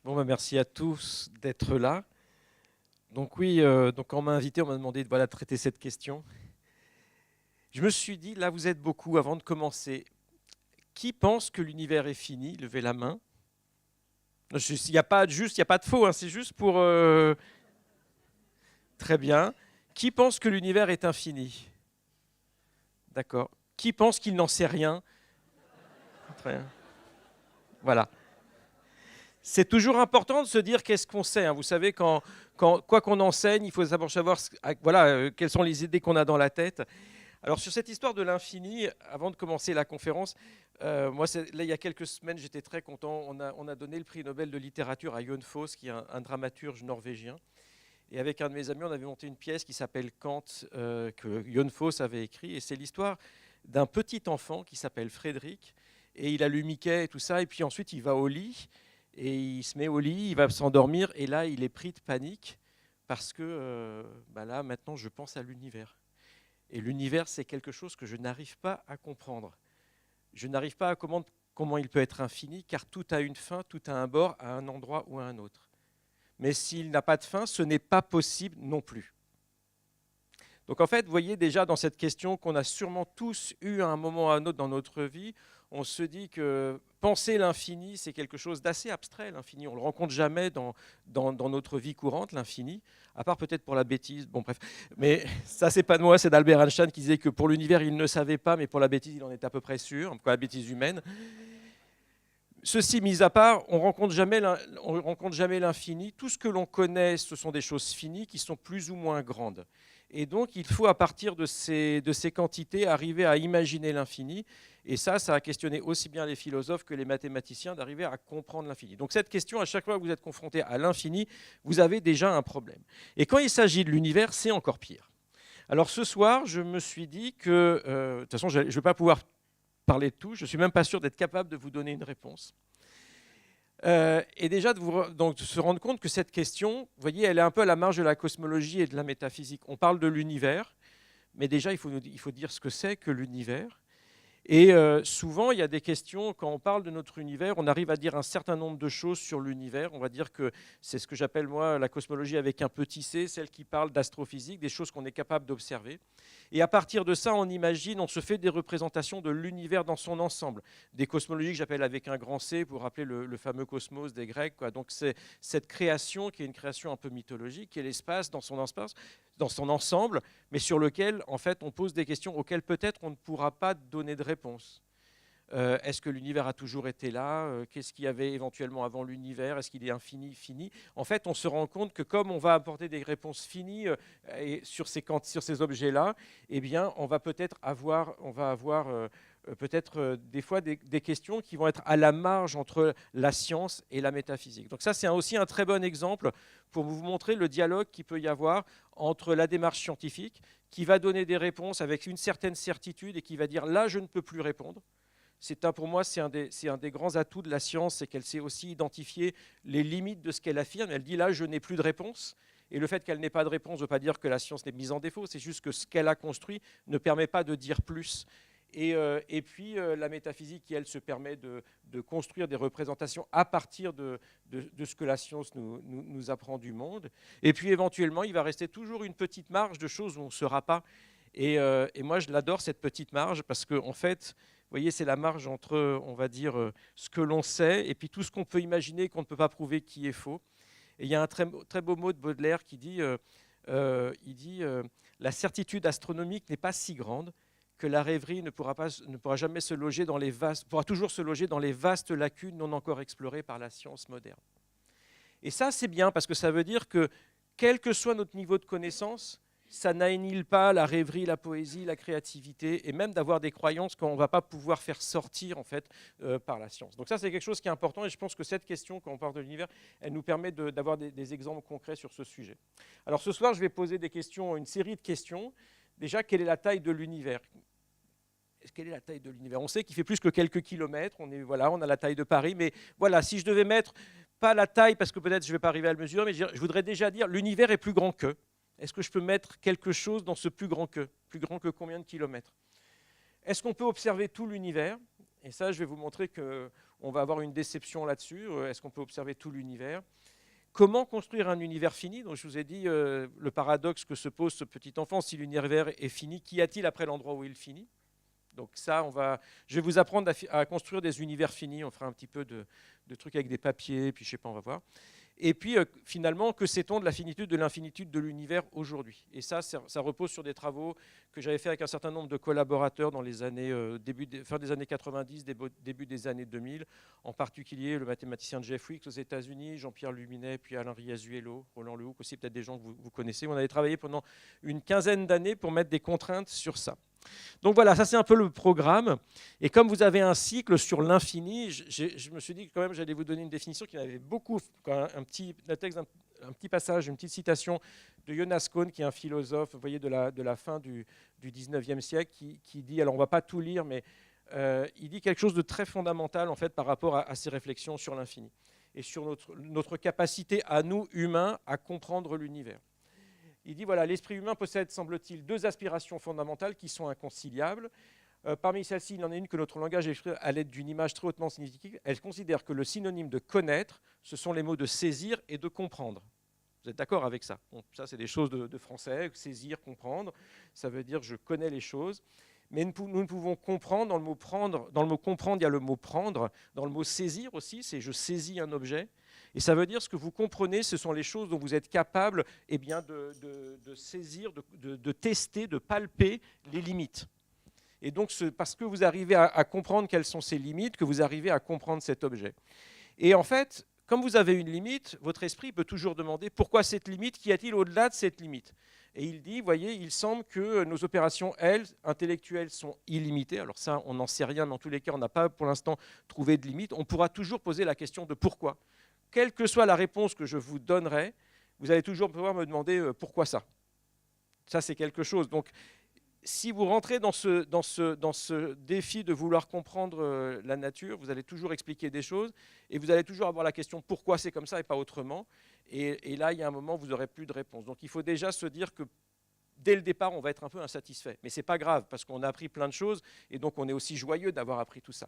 Bon, merci à tous d'être là. Donc oui, donc quand on m'a invité, on m'a demandé de voilà, traiter cette question. Je me suis dit, là vous êtes beaucoup, avant de commencer, qui pense que l'univers est fini? Levez la main. Il n'y a pas de juste, il n'y a pas de faux, hein, c'est juste pour... Très bien. Qui pense que l'univers est infini? D'accord. Qui pense qu'il n'en sait rien? Très bien. Voilà. C'est toujours important de se dire qu'est-ce qu'on sait, hein. Vous savez, quoi qu'on enseigne, il faut d'abord savoir voilà, quelles sont les idées qu'on a dans la tête. Alors sur cette histoire de l'infini, avant de commencer la conférence, moi là il y a quelques semaines j'étais très content, on a donné le prix Nobel de littérature à Jon Fosse, qui est un dramaturge norvégien. Et avec un de mes amis, on avait monté une pièce qui s'appelle Kant, que Jon Fosse avait écrit. Et c'est l'histoire d'un petit enfant qui s'appelle Frédéric. Et il a lu Mickey et tout ça. Et puis ensuite il va au lit, et il se met au lit, il va s'endormir. Et là il est pris de panique parce que là maintenant je pense à l'univers. Et l'univers, c'est quelque chose que je n'arrive pas à comprendre. Je n'arrive pas à comprendre comment il peut être infini, car tout a une fin, tout a un bord, à un endroit ou à un autre. Mais s'il n'a pas de fin, ce n'est pas possible non plus. Donc en fait, vous voyez déjà dans cette question qu'on a sûrement tous eu à un moment ou à un autre dans notre vie, on se dit que penser l'infini, c'est quelque chose d'assez abstrait, l'infini. On ne le rencontre jamais dans notre vie courante, l'infini, à part peut-être pour la bêtise. Bon, bref. Mais ça, c'est pas de moi, c'est d'Albert Einstein qui disait que pour l'univers, il ne savait pas, mais pour la bêtise, il en est à peu près sûr, pour la bêtise humaine. Ceci mis à part, on ne rencontre jamais l'infini. Tout ce que l'on connaît, ce sont des choses finies qui sont plus ou moins grandes. Et donc, il faut, à partir de ces quantités, arriver à imaginer l'infini. Et ça a questionné aussi bien les philosophes que les mathématiciens d'arriver à comprendre l'infini. Donc cette question, à chaque fois que vous êtes confronté à l'infini, vous avez déjà un problème. Et quand il s'agit de l'univers, c'est encore pire. Alors ce soir, je me suis dit que, de toute façon, je ne vais pas pouvoir parler de tout, je ne suis même pas sûr d'être capable de vous donner une réponse. Et déjà de se rendre compte que cette question, vous voyez, elle est un peu à la marge de la cosmologie et de la métaphysique. On parle de l'univers, mais déjà il faut dire ce que c'est que l'univers. Et souvent, il y a des questions, quand on parle de notre univers, on arrive à dire un certain nombre de choses sur l'univers. On va dire que c'est ce que j'appelle, moi, la cosmologie avec un petit c, celle qui parle d'astrophysique, des choses qu'on est capable d'observer. Et à partir de ça, on imagine, on se fait des représentations de l'univers dans son ensemble. Des cosmologies que j'appelle avec un grand C, pour rappeler le fameux cosmos des Grecs, quoi. Donc c'est cette création qui est une création un peu mythologique, qui est l'espace dans son ensemble, mais sur lequel, en fait, on pose des questions auxquelles peut-être on ne pourra pas donner de réponse. Est-ce que l'univers a toujours été là? Qu'est-ce qu'il y avait éventuellement avant l'univers? Est-ce qu'il est infini, fini? En fait, on se rend compte que comme on va apporter des réponses finies sur ces objets-là, eh bien, on va peut-être avoir, des fois des questions qui vont être à la marge entre la science et la métaphysique. Donc ça, c'est aussi un très bon exemple pour vous montrer le dialogue qu'il peut y avoir entre la démarche scientifique, qui va donner des réponses avec une certaine certitude et qui va dire là, je ne peux plus répondre. Pour moi, c'est un des grands atouts de la science, c'est qu'elle sait aussi identifier les limites de ce qu'elle affirme. Elle dit là, je n'ai plus de réponse. Et le fait qu'elle n'ait pas de réponse ne veut pas dire que la science n'est mise en défaut, c'est juste que ce qu'elle a construit ne permet pas de dire plus. Et puis la métaphysique, qui elle se permet de construire des représentations à partir de ce que la science nous apprend du monde. Et puis éventuellement, il va rester toujours une petite marge de choses où on ne saura pas. Et moi, je l'adore, cette petite marge, parce qu'en fait, vous voyez, c'est la marge entre, on va dire, ce que l'on sait et puis tout ce qu'on peut imaginer qu'on ne peut pas prouver qui est faux. Et il y a un très, très beau mot de Baudelaire qui dit, la certitude astronomique n'est pas si grande que la rêverie ne pourra jamais se loger dans les pourra toujours se loger dans les vastes lacunes non encore explorées par la science moderne. Et ça, c'est bien, parce que ça veut dire que, quel que soit notre niveau de connaissance, ça n'annihile pas la rêverie, la poésie, la créativité, et même d'avoir des croyances qu'on ne va pas pouvoir faire sortir en fait, par la science. Donc ça, c'est quelque chose qui est important, et je pense que cette question, quand on parle de l'univers, elle nous permet d'avoir des exemples concrets sur ce sujet. Alors ce soir, je vais poser une série de questions. Déjà, quelle est la taille de l'univers? Quelle est la taille de l'univers? On sait qu'il fait plus que quelques kilomètres, on a la taille de Paris, mais voilà, si je devais mettre, pas la taille, parce que peut-être je ne vais pas arriver à le mesurer, mais je voudrais déjà dire, l'univers est plus grand que. Est-ce que je peux mettre quelque chose dans ce plus grand que? Plus grand que combien de kilomètres? Est-ce qu'on peut observer tout l'univers? Et ça, je vais vous montrer qu'on on va avoir une déception là-dessus. Est-ce qu'on peut observer tout l'univers? Comment construire un univers fini? Donc, je vous ai dit le paradoxe que se pose ce petit enfant. Si l'univers est fini, qu'y a-t-il après l'endroit où il finit? Donc ça, je vais vous apprendre à construire des univers finis. On fera un petit peu de trucs avec des papiers, puis je sais pas, on va voir. Et puis, finalement, que sait-on de la finitude, de l'infinitude de l'univers aujourd'hui? Et ça repose sur des travaux que j'avais fait avec un certain nombre de collaborateurs dans les années, fin des années 90, début des années 2000, en particulier le mathématicien Jeff Weeks aux États-Unis, Jean-Pierre Luminet, puis Alain Riazuelo, Roland Lehoucq aussi, peut-être des gens que vous connaissez. On avait travaillé pendant une quinzaine d'années pour mettre des contraintes sur ça. Donc voilà, ça c'est un peu le programme. Et comme vous avez un cycle sur l'infini, je me suis dit que quand même j'allais vous donner une définition qui m'avait beaucoup, un petit passage, une petite citation de Jonas Kohn, qui est un philosophe, vous voyez, de la fin du 19e siècle, qui dit, alors on ne va pas tout lire, mais il dit quelque chose de très fondamental en fait par rapport à ses réflexions sur l'infini et sur notre capacité à nous, humains, à comprendre l'univers. Il dit, voilà, l'esprit humain possède, semble-t-il, deux aspirations fondamentales qui sont inconciliables. Parmi celles-ci, il y en a une que notre langage exprime à l'aide d'une image très hautement significative. Elle considère que le synonyme de connaître, ce sont les mots de saisir et de comprendre. Vous êtes d'accord avec ça? Bon, ça, c'est des choses de français, saisir, comprendre. Ça veut dire je connais les choses. Mais nous ne pouvons comprendre, dans le mot prendre, dans le mot comprendre, il y a le mot prendre. Dans le mot saisir aussi, c'est je saisis un objet. Et ça veut dire ce que vous comprenez, ce sont les choses dont vous êtes capable de saisir, de tester, de palper les limites. Et donc, parce que vous arrivez à comprendre quelles sont ces limites, que vous arrivez à comprendre cet objet. Et en fait, comme vous avez une limite, votre esprit peut toujours demander pourquoi cette limite, qu'y a-t-il au-delà de cette limite? Et il dit, voyez, il semble que nos opérations, elles, intellectuelles, sont illimitées. Alors ça, on n'en sait rien, mais en tous les cas, on n'a pas pour l'instant trouvé de limite. On pourra toujours poser la question de pourquoi. Quelle que soit la réponse que je vous donnerai, vous allez toujours pouvoir me demander pourquoi ça. Ça, c'est quelque chose. Donc, si vous rentrez dans ce défi de vouloir comprendre la nature, vous allez toujours expliquer des choses et vous allez toujours avoir la question pourquoi c'est comme ça et pas autrement. Et là, il y a un moment où vous n'aurez plus de réponse. Donc, il faut déjà se dire que dès le départ, on va être un peu insatisfait. Mais ce n'est pas grave parce qu'on a appris plein de choses et donc on est aussi joyeux d'avoir appris tout ça.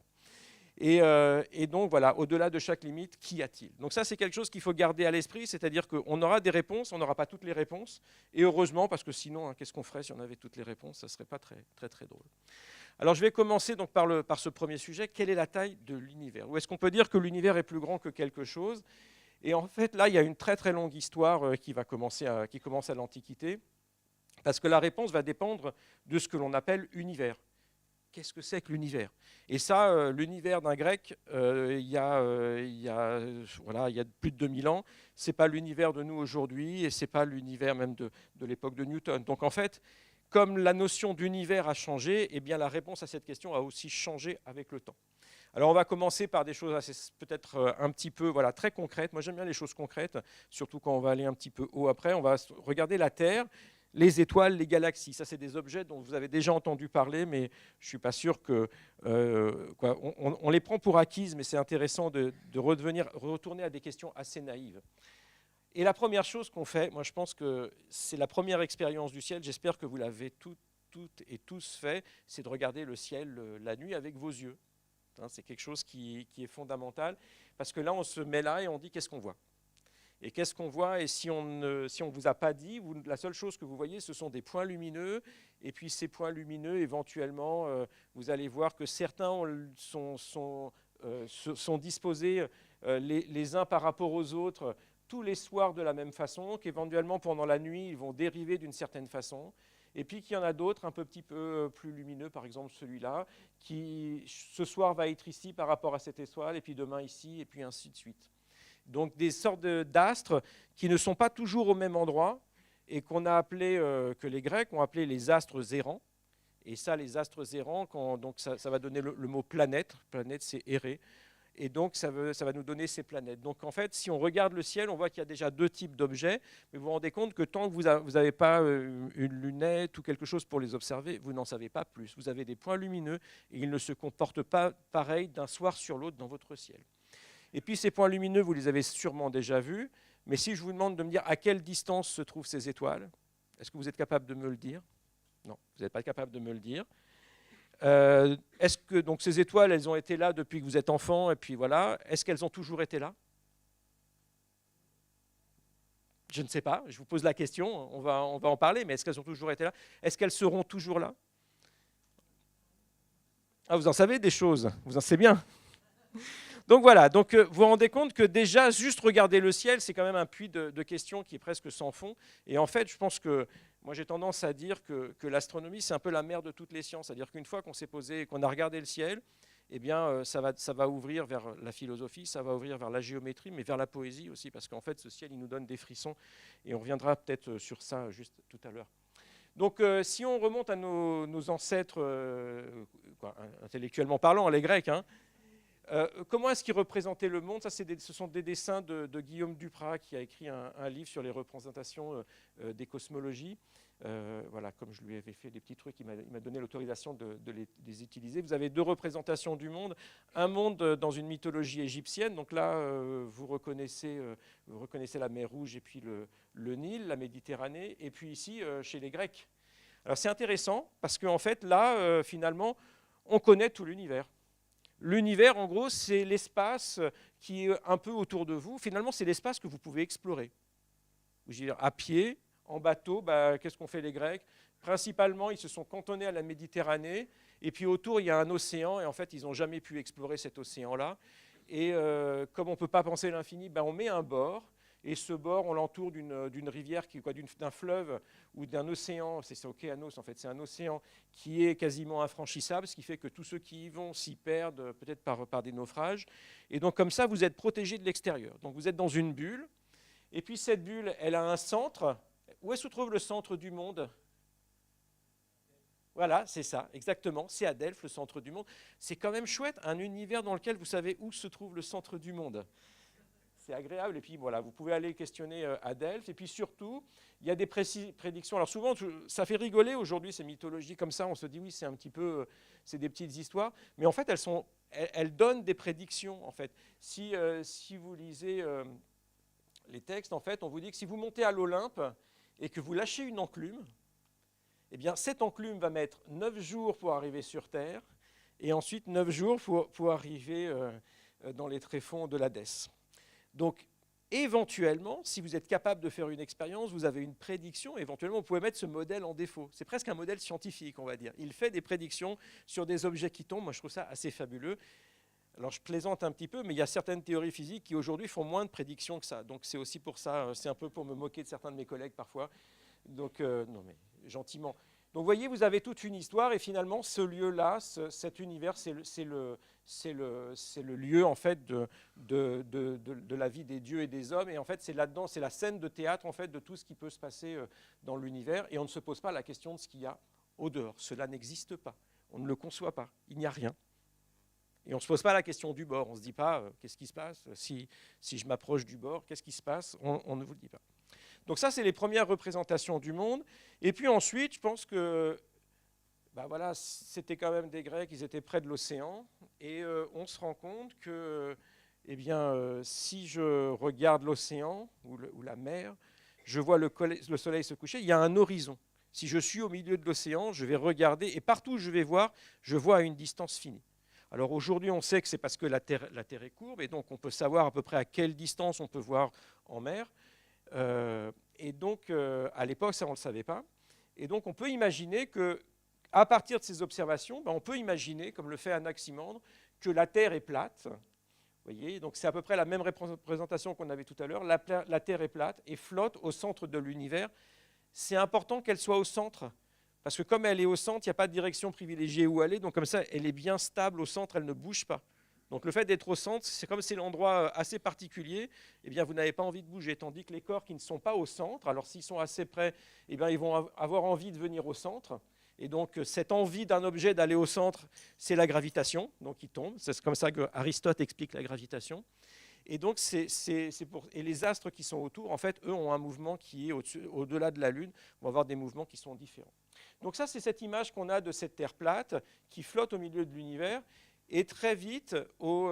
Et donc, voilà, au-delà de chaque limite, qu'y a-t-il? Donc ça, c'est quelque chose qu'il faut garder à l'esprit, c'est-à-dire qu'on aura des réponses, on n'aura pas toutes les réponses, et heureusement, parce que sinon, qu'est-ce qu'on ferait si on avait toutes les réponses? Ça ne serait pas très, très, très drôle. Alors, je vais commencer donc par ce premier sujet. Quelle est la taille de l'univers? Ou est-ce qu'on peut dire que l'univers est plus grand que quelque chose? Et en fait, là, il y a une très, très longue histoire qui commence à l'Antiquité, parce que la réponse va dépendre de ce que l'on appelle univers. Qu'est-ce que c'est que l'univers? Et ça, l'univers d'un grec, il y a plus de 2000 ans, ce n'est pas l'univers de nous aujourd'hui, et ce n'est pas l'univers même de l'époque de Newton. Donc en fait, comme la notion d'univers a changé, eh bien, la réponse à cette question a aussi changé avec le temps. Alors on va commencer par des choses peut-être un petit peu très concrètes. Moi j'aime bien les choses concrètes, surtout quand on va aller un petit peu haut après. On va regarder la Terre, les étoiles, les galaxies. Ça, c'est des objets dont vous avez déjà entendu parler, mais je ne suis pas sûr que... on les prend pour acquises, mais c'est intéressant de retourner à des questions assez naïves. Et la première chose qu'on fait, moi je pense que c'est la première expérience du ciel, j'espère que vous l'avez toutes et tous fait, c'est de regarder le ciel la nuit avec vos yeux. C'est quelque chose qui est fondamental, parce que là, on se met là et on dit qu'est-ce qu'on voit. Et qu'est-ce qu'on voit? Et si on ne vous a pas dit, la seule chose que vous voyez, ce sont des points lumineux. Et puis ces points lumineux, éventuellement, vous allez voir que certains sont disposés les uns par rapport aux autres tous les soirs de la même façon, qu'éventuellement pendant la nuit, ils vont dériver d'une certaine façon. Et puis qu'il y en a d'autres un petit peu plus lumineux, par exemple celui-là, qui ce soir va être ici par rapport à cette étoile, et puis demain ici, et puis ainsi de suite. Donc des sortes d'astres qui ne sont pas toujours au même endroit, et qu'on a appelé, que les Grecs ont appelé les astres errants. Et ça, les astres errants, donc ça va donner le mot planète. Planète, c'est errer. Et donc, ça va nous donner ces planètes. Donc, en fait, si on regarde le ciel, on voit qu'il y a déjà deux types d'objets. Mais vous vous rendez compte que tant que vous n'avez pas une lunette ou quelque chose pour les observer, vous n'en savez pas plus. Vous avez des points lumineux et ils ne se comportent pas pareil d'un soir sur l'autre dans votre ciel. Et puis, ces points lumineux, vous les avez sûrement déjà vus. Mais si je vous demande de me dire à quelle distance se trouvent ces étoiles, est-ce que vous êtes capable de me le dire? Non, vous n'êtes pas capable de me le dire. Est-ce que donc ces étoiles, elles ont été là depuis que vous êtes enfant, et puis voilà. Est-ce qu'elles ont toujours été là? Je ne sais pas, je vous pose la question, on va en parler, mais est-ce qu'elles ont toujours été là? Est-ce qu'elles seront toujours là? Ah, vous en savez des choses, vous en savez bien. Donc voilà, donc, vous vous rendez compte que déjà, juste regarder le ciel, c'est quand même un puits de questions qui est presque sans fond. Et en fait, je pense que, moi j'ai tendance à dire que l'astronomie, c'est un peu la mère de toutes les sciences. C'est-à-dire qu'une fois qu'on s'est posé, qu'on a regardé le ciel, eh bien, ça va ouvrir vers la philosophie, ça va ouvrir vers la géométrie, mais vers la poésie aussi, parce qu'en fait, ce ciel, il nous donne des frissons. Et on reviendra peut-être sur ça juste tout à l'heure. Donc, si on remonte à nos ancêtres, intellectuellement parlant, les Grecs, hein, comment est-ce qu'ils représentaient le monde? Ça, ce sont des dessins de Guillaume Duprat, qui a écrit un livre sur les représentations des cosmologies. Voilà, comme je lui avais fait des petits trucs, il m'a donné l'autorisation de les utiliser. Vous avez deux représentations du monde. Un monde dans une mythologie égyptienne. Donc là, vous reconnaissez la mer Rouge et puis le Nil, la Méditerranée. Et puis ici, chez les Grecs. Alors c'est intéressant parce qu'en fait, là, finalement, on connaît tout l'univers. L'univers, en gros, c'est l'espace qui est un peu autour de vous. Finalement, c'est l'espace que vous pouvez explorer. Je veux dire, à pied, en bateau, qu'est-ce qu'ont fait les Grecs? Principalement, ils se sont cantonnés à la Méditerranée. Et puis autour, il y a un océan. Et en fait, ils n'ont jamais pu explorer cet océan-là. Et comme on ne peut pas penser l'infini, on met un bord. Et ce bord, on l'entoure d'une rivière, d'un fleuve ou d'un océan. C'est Océanos, en fait. C'est un océan qui est quasiment infranchissable, ce qui fait que tous ceux qui y vont s'y perdent, peut-être par des naufrages. Et donc, comme ça, vous êtes protégé de l'extérieur. Donc, vous êtes dans une bulle. Et puis, cette bulle, elle a un centre. Où est-ce que se trouve le centre du monde? Voilà, c'est ça, exactement. C'est à Delphes, le centre du monde. C'est quand même chouette, un univers dans lequel vous savez où se trouve le centre du monde. C'est agréable. Et puis voilà, vous pouvez aller questionner à Delphes. Et puis surtout, il y a des prédictions. Alors souvent, ça fait rigoler aujourd'hui ces mythologies comme ça. On se dit oui, c'est un petit peu, c'est des petites histoires. Mais en fait, elles donnent des prédictions. En fait, si vous lisez les textes, en fait, on vous dit que si vous montez à l'Olympe et que vous lâchez une enclume, eh bien cette enclume va mettre 9 jours pour arriver sur Terre et ensuite 9 jours pour arriver dans les tréfonds de l'Hadès. Donc, éventuellement, si vous êtes capable de faire une expérience, vous avez une prédiction, éventuellement, vous pouvez mettre ce modèle en défaut. C'est presque un modèle scientifique, on va dire. Il fait des prédictions sur des objets qui tombent. Moi, je trouve ça assez fabuleux. Alors, je plaisante un petit peu, mais il y a certaines théories physiques qui, aujourd'hui, font moins de prédictions que ça. Donc, c'est aussi pour ça, c'est un peu pour me moquer de certains de mes collègues, parfois. Donc, non, mais gentiment. Donc, vous voyez, vous avez toute une histoire, et finalement, ce lieu-là, cet univers, c'est le lieu, en fait, de la vie des dieux et des hommes. Et en fait, c'est là-dedans, c'est la scène de théâtre, en fait, de tout ce qui peut se passer dans l'univers. Et on ne se pose pas la question de ce qu'il y a au dehors. Cela n'existe pas. On ne le conçoit pas. Il n'y a rien. Et on ne se pose pas la question du bord. On ne se dit pas, qu'est-ce qui se passe si je m'approche du bord, qu'est-ce qui se passe? On ne vous le dit pas. Donc ça, c'est les premières représentations du monde. Et puis ensuite, je pense que voilà, c'était quand même des Grecs, ils étaient près de l'océan. Et on se rend compte que si je regarde l'océan ou la mer, je vois le soleil se coucher, il y a un horizon. Si je suis au milieu de l'océan, je vais regarder, et partout où je vais voir, je vois à une distance finie. Alors aujourd'hui, on sait que c'est parce que la Terre est courbe, et donc on peut savoir à peu près à quelle distance on peut voir en mer. Et donc, à l'époque, ça, on ne le savait pas. Et donc, on peut imaginer qu'à partir de ces observations, on peut imaginer, comme le fait Anaximandre, que la Terre est plate. Vous voyez, donc c'est à peu près la même représentation qu'on avait tout à l'heure. La Terre est plate et flotte au centre de l'univers. C'est important qu'elle soit au centre, parce que comme elle est au centre, il n'y a pas de direction privilégiée où aller. Donc comme ça, elle est bien stable au centre, elle ne bouge pas. Donc le fait d'être au centre, c'est comme c'est l'endroit assez particulier, eh bien vous n'avez pas envie de bouger. Tandis que les corps qui ne sont pas au centre, alors s'ils sont assez près, eh bien ils vont avoir envie de venir au centre. Et donc cette envie d'un objet d'aller au centre, c'est la gravitation, donc il tombe. C'est comme ça qu'Aristote explique la gravitation. Et donc et les astres qui sont autour, en fait, eux ont un mouvement qui est au-delà de la Lune, vont avoir des mouvements qui sont différents. Donc ça, c'est cette image qu'on a de cette Terre plate qui flotte au milieu de l'univers. Et très vite, c'est au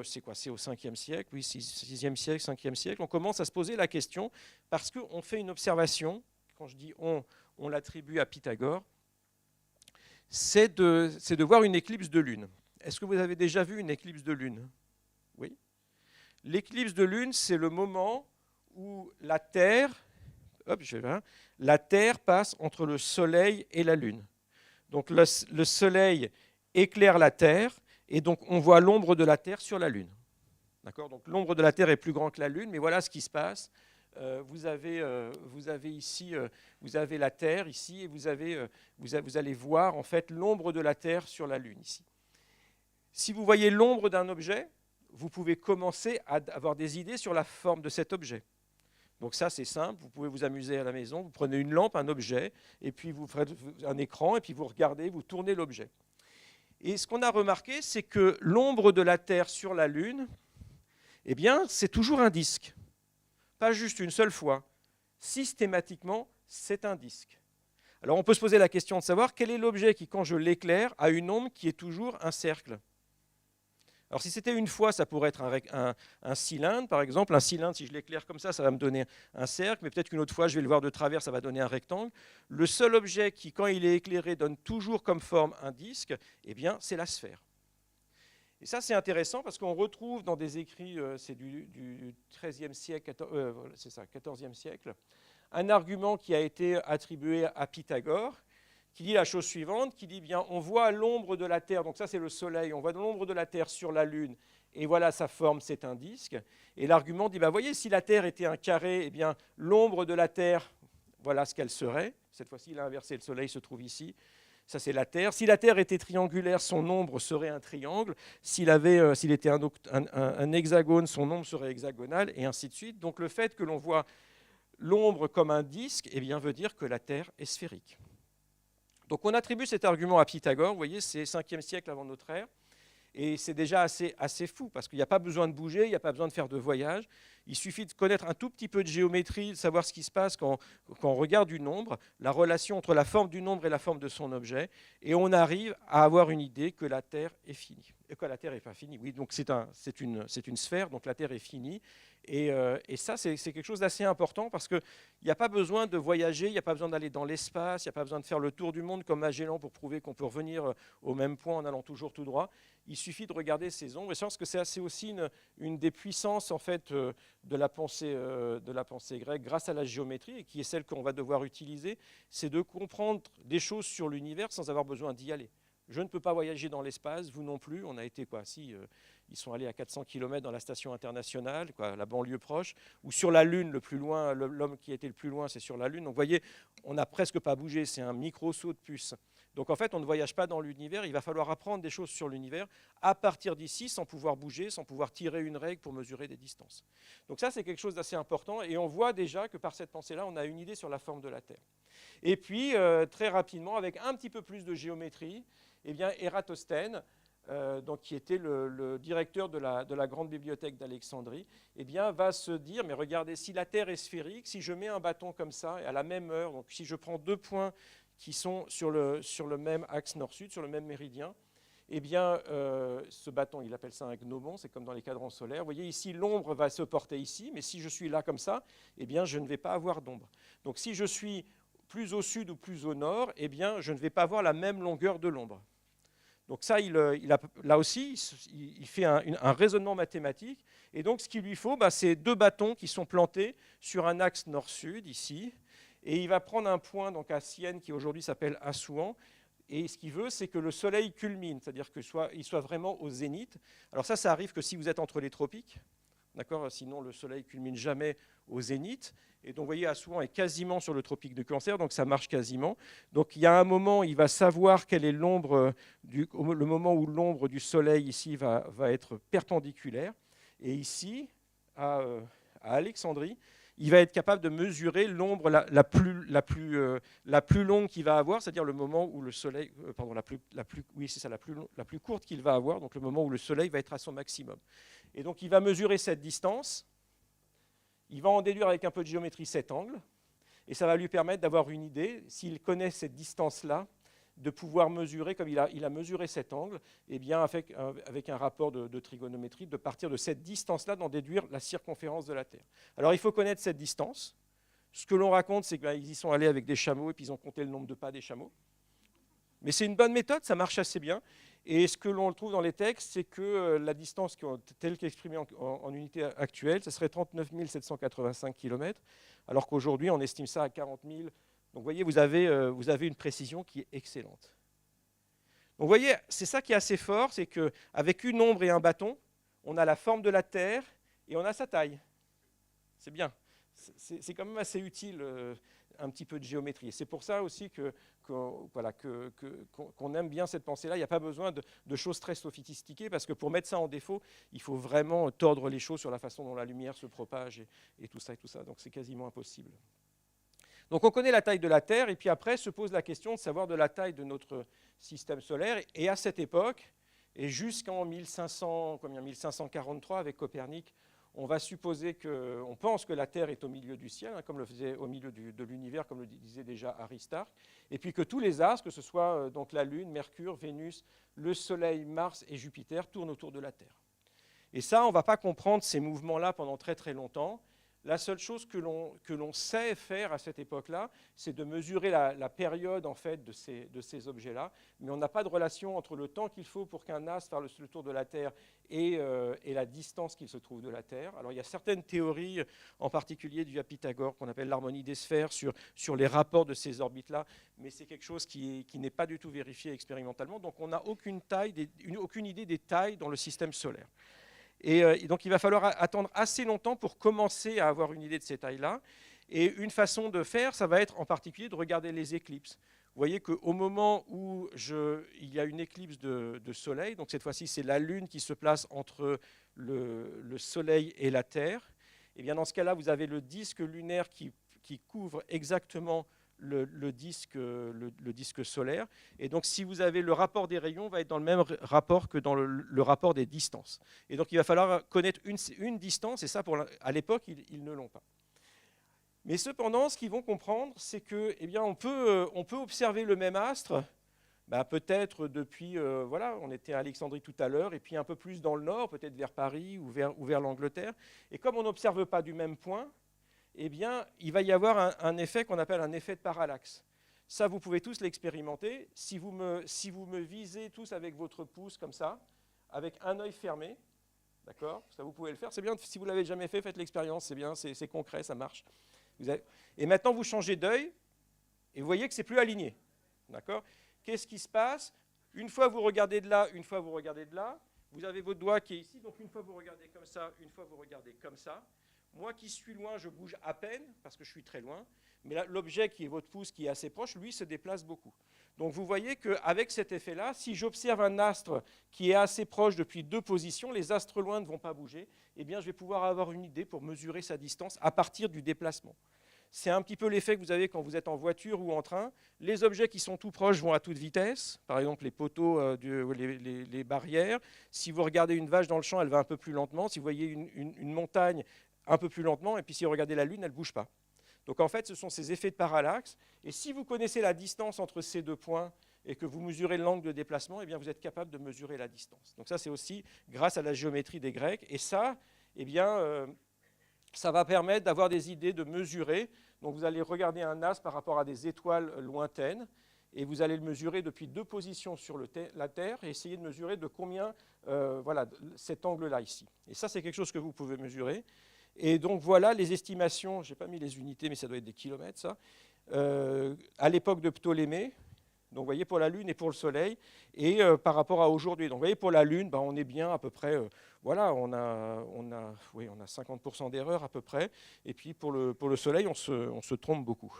5e siècle, oui, 6e siècle, 5e siècle, on commence à se poser la question parce qu'on fait une observation, quand je dis on l'attribue à Pythagore, c'est de voir une éclipse de lune. Est-ce que vous avez déjà vu une éclipse de lune? Oui. L'éclipse de lune, c'est le moment où la Terre passe entre le Soleil et la Lune. Donc le Soleil éclaire la Terre et donc on voit l'ombre de la Terre sur la Lune. D'accord? Donc l'ombre de la Terre est plus grande que la Lune, mais voilà ce qui se passe. Vous avez ici, vous avez la Terre ici, et vous allez voir en fait l'ombre de la Terre sur la Lune ici. Si vous voyez l'ombre d'un objet, vous pouvez commencer à avoir des idées sur la forme de cet objet. Donc ça, c'est simple, vous pouvez vous amuser à la maison, vous prenez une lampe, un objet, et puis vous faites un écran, et puis vous regardez, vous tournez l'objet. Et ce qu'on a remarqué, c'est que l'ombre de la Terre sur la Lune, eh bien, c'est toujours un disque. Pas juste une seule fois. Systématiquement, c'est un disque. Alors on peut se poser la question de savoir quel est l'objet qui, quand je l'éclaire, a une ombre qui est toujours un cercle. Alors si c'était une fois, ça pourrait être un cylindre, par exemple. Un cylindre, si je l'éclaire comme ça va me donner un cercle, mais peut-être qu'une autre fois, je vais le voir de travers, ça va donner un rectangle. Le seul objet qui, quand il est éclairé, donne toujours comme forme un disque, eh bien, c'est la sphère. Et ça, c'est intéressant parce qu'on retrouve dans des écrits, c'est du XIIIe siècle, 14e siècle, un argument qui a été attribué à Pythagore, qui dit la chose suivante, qui dit bien, on voit l'ombre de la Terre, donc ça c'est le Soleil, on voit l'ombre de la Terre sur la Lune, et voilà sa forme, c'est un disque. Et l'argument dit, voyez, si la Terre était un carré, eh bien l'ombre de la Terre, voilà ce qu'elle serait. Cette fois-ci, il a inversé, le Soleil se trouve ici. Ça, c'est la Terre. Si la Terre était triangulaire, son ombre serait un triangle. S'il était un hexagone, son ombre serait hexagonale, et ainsi de suite. Donc le fait que l'on voit l'ombre comme un disque, eh bien, veut dire que la Terre est sphérique. Donc on attribue cet argument à Pythagore, vous voyez, c'est 5e siècle avant notre ère, et c'est déjà assez fou, parce qu'il n'y a pas besoin de bouger, il n'y a pas besoin de faire de voyage, il suffit de connaître un tout petit peu de géométrie, de savoir ce qui se passe quand on regarde une ombre, la relation entre la forme d'une ombre et la forme de son objet, et on arrive à avoir une idée que la Terre est finie. Et que la Terre n'est pas finie, oui, donc c'est une sphère, donc la Terre est finie. Et ça, c'est quelque chose d'assez important parce qu'il n'y a pas besoin de voyager, il n'y a pas besoin d'aller dans l'espace, il n'y a pas besoin de faire le tour du monde comme Magellan pour prouver qu'on peut revenir au même point en allant toujours tout droit. Il suffit de regarder ces ombres. Et je pense que c'est aussi une des puissances en fait, de la pensée grecque grâce à la géométrie, et qui est celle qu'on va devoir utiliser, c'est de comprendre des choses sur l'univers sans avoir besoin d'y aller. Je ne peux pas voyager dans l'espace, vous non plus. On a été ils sont allés à 400 km dans la station internationale, la banlieue proche, ou sur la Lune, le plus loin, l'homme qui était le plus loin, c'est sur la Lune. Donc vous voyez, on n'a presque pas bougé, c'est un micro-saut de puce. Donc en fait, on ne voyage pas dans l'univers, il va falloir apprendre des choses sur l'univers à partir d'ici, sans pouvoir bouger, sans pouvoir tirer une règle pour mesurer des distances. Donc ça, c'est quelque chose d'assez important, et on voit déjà que par cette pensée-là, on a une idée sur la forme de la Terre. Et puis, très rapidement, avec un petit peu plus de géométrie, eh bien, Ératosthène, qui était le directeur de la grande bibliothèque d'Alexandrie, eh bien, va se dire, mais regardez, si la Terre est sphérique, si je mets un bâton comme ça, et à la même heure, donc si je prends deux points qui sont sur le même axe nord-sud, sur le même méridien, eh bien, ce bâton, il appelle ça un gnomon, c'est comme dans les cadrans solaires. Vous voyez, ici, l'ombre va se porter ici, mais si je suis là comme ça, eh bien, je ne vais pas avoir d'ombre. Donc, si je suis plus au sud ou plus au nord, eh bien, je ne vais pas avoir la même longueur de l'ombre. Donc ça, là aussi, il fait un raisonnement mathématique. Et donc, ce qu'il lui faut, c'est deux bâtons qui sont plantés sur un axe nord-sud, ici. Et il va prendre un point donc, à Sienne, qui aujourd'hui s'appelle Assouan. Et ce qu'il veut, c'est que le soleil culmine, c'est-à-dire qu'il soit vraiment au zénith. Alors ça arrive que si vous êtes entre les tropiques, d'accord, sinon le soleil culmine jamais au zénith. Et donc, vous voyez, Assouan est quasiment sur le tropique de Cancer, donc ça marche quasiment. Donc, il y a un moment, il va savoir quelle est l'ombre, le moment où l'ombre du soleil ici va être perpendiculaire. Et ici, à Alexandrie, il va être capable de mesurer l'ombre la plus longue qu'il va avoir, c'est-à-dire le moment où le soleil, la plus courte qu'il va avoir, donc le moment où le soleil va être à son maximum. Et donc, il va mesurer cette distance. Il va en déduire avec un peu de géométrie cet angle, et ça va lui permettre d'avoir une idée, s'il connaît cette distance-là, de pouvoir mesurer, comme il a mesuré cet angle, et bien avec un rapport de trigonométrie, de partir de cette distance-là, d'en déduire la circonférence de la Terre. Alors il faut connaître cette distance. Ce que l'on raconte, c'est qu'ils y sont allés avec des chameaux, et puis ils ont compté le nombre de pas des chameaux. Mais c'est une bonne méthode, ça marche assez bien. Et ce que l'on trouve dans les textes, c'est que la distance telle qu'exprimée en unité actuelle, ce serait 39 785 km, alors qu'aujourd'hui, on estime ça à 40 000. Donc vous voyez, vous avez une précision qui est excellente. Donc vous voyez, c'est ça qui est assez fort, c'est qu'avec une ombre et un bâton, on a la forme de la Terre et on a sa taille. C'est bien. C'est quand même assez utile, un petit peu de géométrie. C'est pour ça aussi qu'on aime bien cette pensée-là. Il n'y a pas besoin de choses très sophistiquées, parce que pour mettre ça en défaut, il faut vraiment tordre les choses sur la façon dont la lumière se propage et tout ça et tout ça. Donc c'est quasiment impossible. Donc on connaît la taille de la Terre, et puis après se pose la question de savoir de la taille de notre système solaire. Et à cette époque, et jusqu'en 1543 avec Copernic, on va supposer on pense que la Terre est au milieu du ciel, comme le faisait au milieu de l'univers, comme le disait déjà Aristarque, et puis que tous les astres, que ce soit donc la Lune, Mercure, Vénus, le Soleil, Mars et Jupiter, tournent autour de la Terre. Et ça, on ne va pas comprendre ces mouvements-là pendant très très longtemps. La seule chose que l'on sait faire à cette époque-là, c'est de mesurer la période en fait, de ces objets-là, mais on n'a pas de relation entre le temps qu'il faut pour qu'un astre fasse le tour de la Terre et la distance qu'il se trouve de la Terre. Alors il y a certaines théories, en particulier du Pythagore, qu'on appelle l'harmonie des sphères, sur les rapports de ces orbites-là, mais c'est quelque chose qui n'est pas du tout vérifié expérimentalement, donc on n'a aucune idée des tailles dans le système solaire. Et donc il va falloir attendre assez longtemps pour commencer à avoir une idée de ces tailles-là. Et une façon de faire, ça va être en particulier de regarder les éclipses. Vous voyez qu'au moment où il y a une éclipse de Soleil, donc cette fois-ci c'est la Lune qui se place entre le Soleil et la Terre, et bien dans ce cas-là vous avez le disque lunaire qui couvre exactement le disque solaire. Et donc, si vous avez le rapport des rayons, va être dans le même rapport que dans le rapport des distances. Et donc, il va falloir connaître une distance, et ça, à l'époque, ils ne l'ont pas. Mais cependant, ce qu'ils vont comprendre, c'est que, eh bien, on peut observer le même astre, peut-être depuis, on était à Alexandrie tout à l'heure, et puis un peu plus dans le nord, peut-être vers Paris ou vers l'Angleterre. Et comme on n'observe pas du même point, eh bien, il va y avoir un effet qu'on appelle un effet de parallaxe. Ça, vous pouvez tous l'expérimenter. Si vous me visez tous avec votre pouce comme ça, avec un œil fermé, d'accord, ça vous pouvez le faire. C'est bien, si vous ne l'avez jamais fait, faites l'expérience, c'est bien, c'est concret, ça marche. Et maintenant, vous changez d'œil, et vous voyez que ce n'est plus aligné. D'accord ? Qu'est-ce qui se passe ? Une fois, vous regardez de là, une fois, vous regardez de là. Vous avez votre doigt qui est ici, donc une fois, vous regardez comme ça, une fois, vous regardez comme ça. Moi qui suis loin, je bouge à peine, parce que je suis très loin, mais l'objet qui est votre pouce, qui est assez proche, lui, se déplace beaucoup. Donc vous voyez qu'avec cet effet-là, si j'observe un astre qui est assez proche depuis deux positions, les astres loin ne vont pas bouger, eh bien je vais pouvoir avoir une idée pour mesurer sa distance à partir du déplacement. C'est un petit peu l'effet que vous avez quand vous êtes en voiture ou en train. Les objets qui sont tout proches vont à toute vitesse, par exemple les poteaux, les barrières. Si vous regardez une vache dans le champ, elle va un peu plus lentement. Si vous voyez une montagne, un peu plus lentement, et puis si vous regardez la Lune, elle ne bouge pas. Donc en fait, ce sont ces effets de parallaxe, et si vous connaissez la distance entre ces deux points et que vous mesurez l'angle de déplacement, eh bien vous êtes capable de mesurer la distance. Donc ça, c'est aussi grâce à la géométrie des Grecs, et ça, eh bien, ça va permettre d'avoir des idées, de mesurer. Donc vous allez regarder un astre par rapport à des étoiles lointaines, et vous allez le mesurer depuis deux positions sur la Terre, et essayer de mesurer de combien, cet angle-là ici. Et ça, c'est quelque chose que vous pouvez mesurer. Et donc voilà les estimations, je n'ai pas mis les unités, mais ça doit être des kilomètres, ça, à l'époque de Ptolémée, donc vous voyez pour la Lune et pour le Soleil, et par rapport à aujourd'hui. Donc vous voyez pour la Lune, on est bien à peu près, on a 50% d'erreur à peu près, et puis pour le Soleil, on se trompe beaucoup.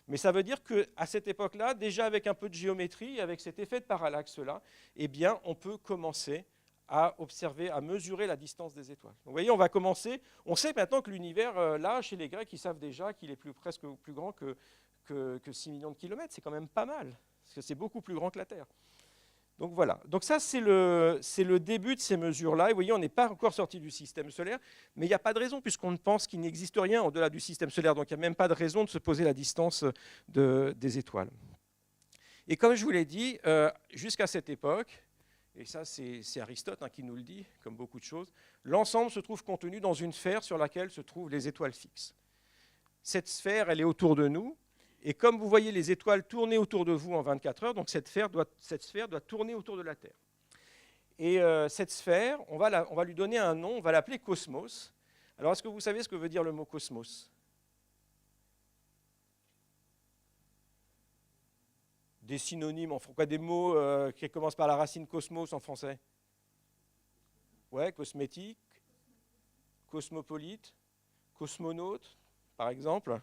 Mais ça veut dire qu'à cette époque-là, déjà avec un peu de géométrie, avec cet effet de parallaxe-là, eh bien on peut commencer à observer, à mesurer la distance des étoiles. Donc, vous voyez, on va commencer. On sait maintenant que l'univers, là, chez les Grecs, ils savent déjà qu'il est presque plus grand que 6 millions de kilomètres. C'est quand même pas mal, parce que c'est beaucoup plus grand que la Terre. Donc voilà. Donc ça, c'est le début de ces mesures-là. Et vous voyez, on n'est pas encore sorti du système solaire, mais il n'y a pas de raison, puisqu'on pense qu'il n'existe rien au-delà du système solaire. Donc il n'y a même pas de raison de se poser la distance des étoiles. Et comme je vous l'ai dit, jusqu'à cette époque, et ça c'est Aristote qui nous le dit, comme beaucoup de choses, l'ensemble se trouve contenu dans une sphère sur laquelle se trouvent les étoiles fixes. Cette sphère, elle est autour de nous, Et comme vous voyez les étoiles tourner autour de vous en 24 heures, donc cette sphère doit tourner autour de la Terre. Et cette sphère, on va lui donner un nom, on va l'appeler Cosmos. Alors, est-ce que vous savez ce que veut dire le mot Cosmos? Des synonymes, quoi, des mots qui commencent par la racine cosmos en français? Ouais, cosmétique, cosmopolite, cosmonaute, par exemple.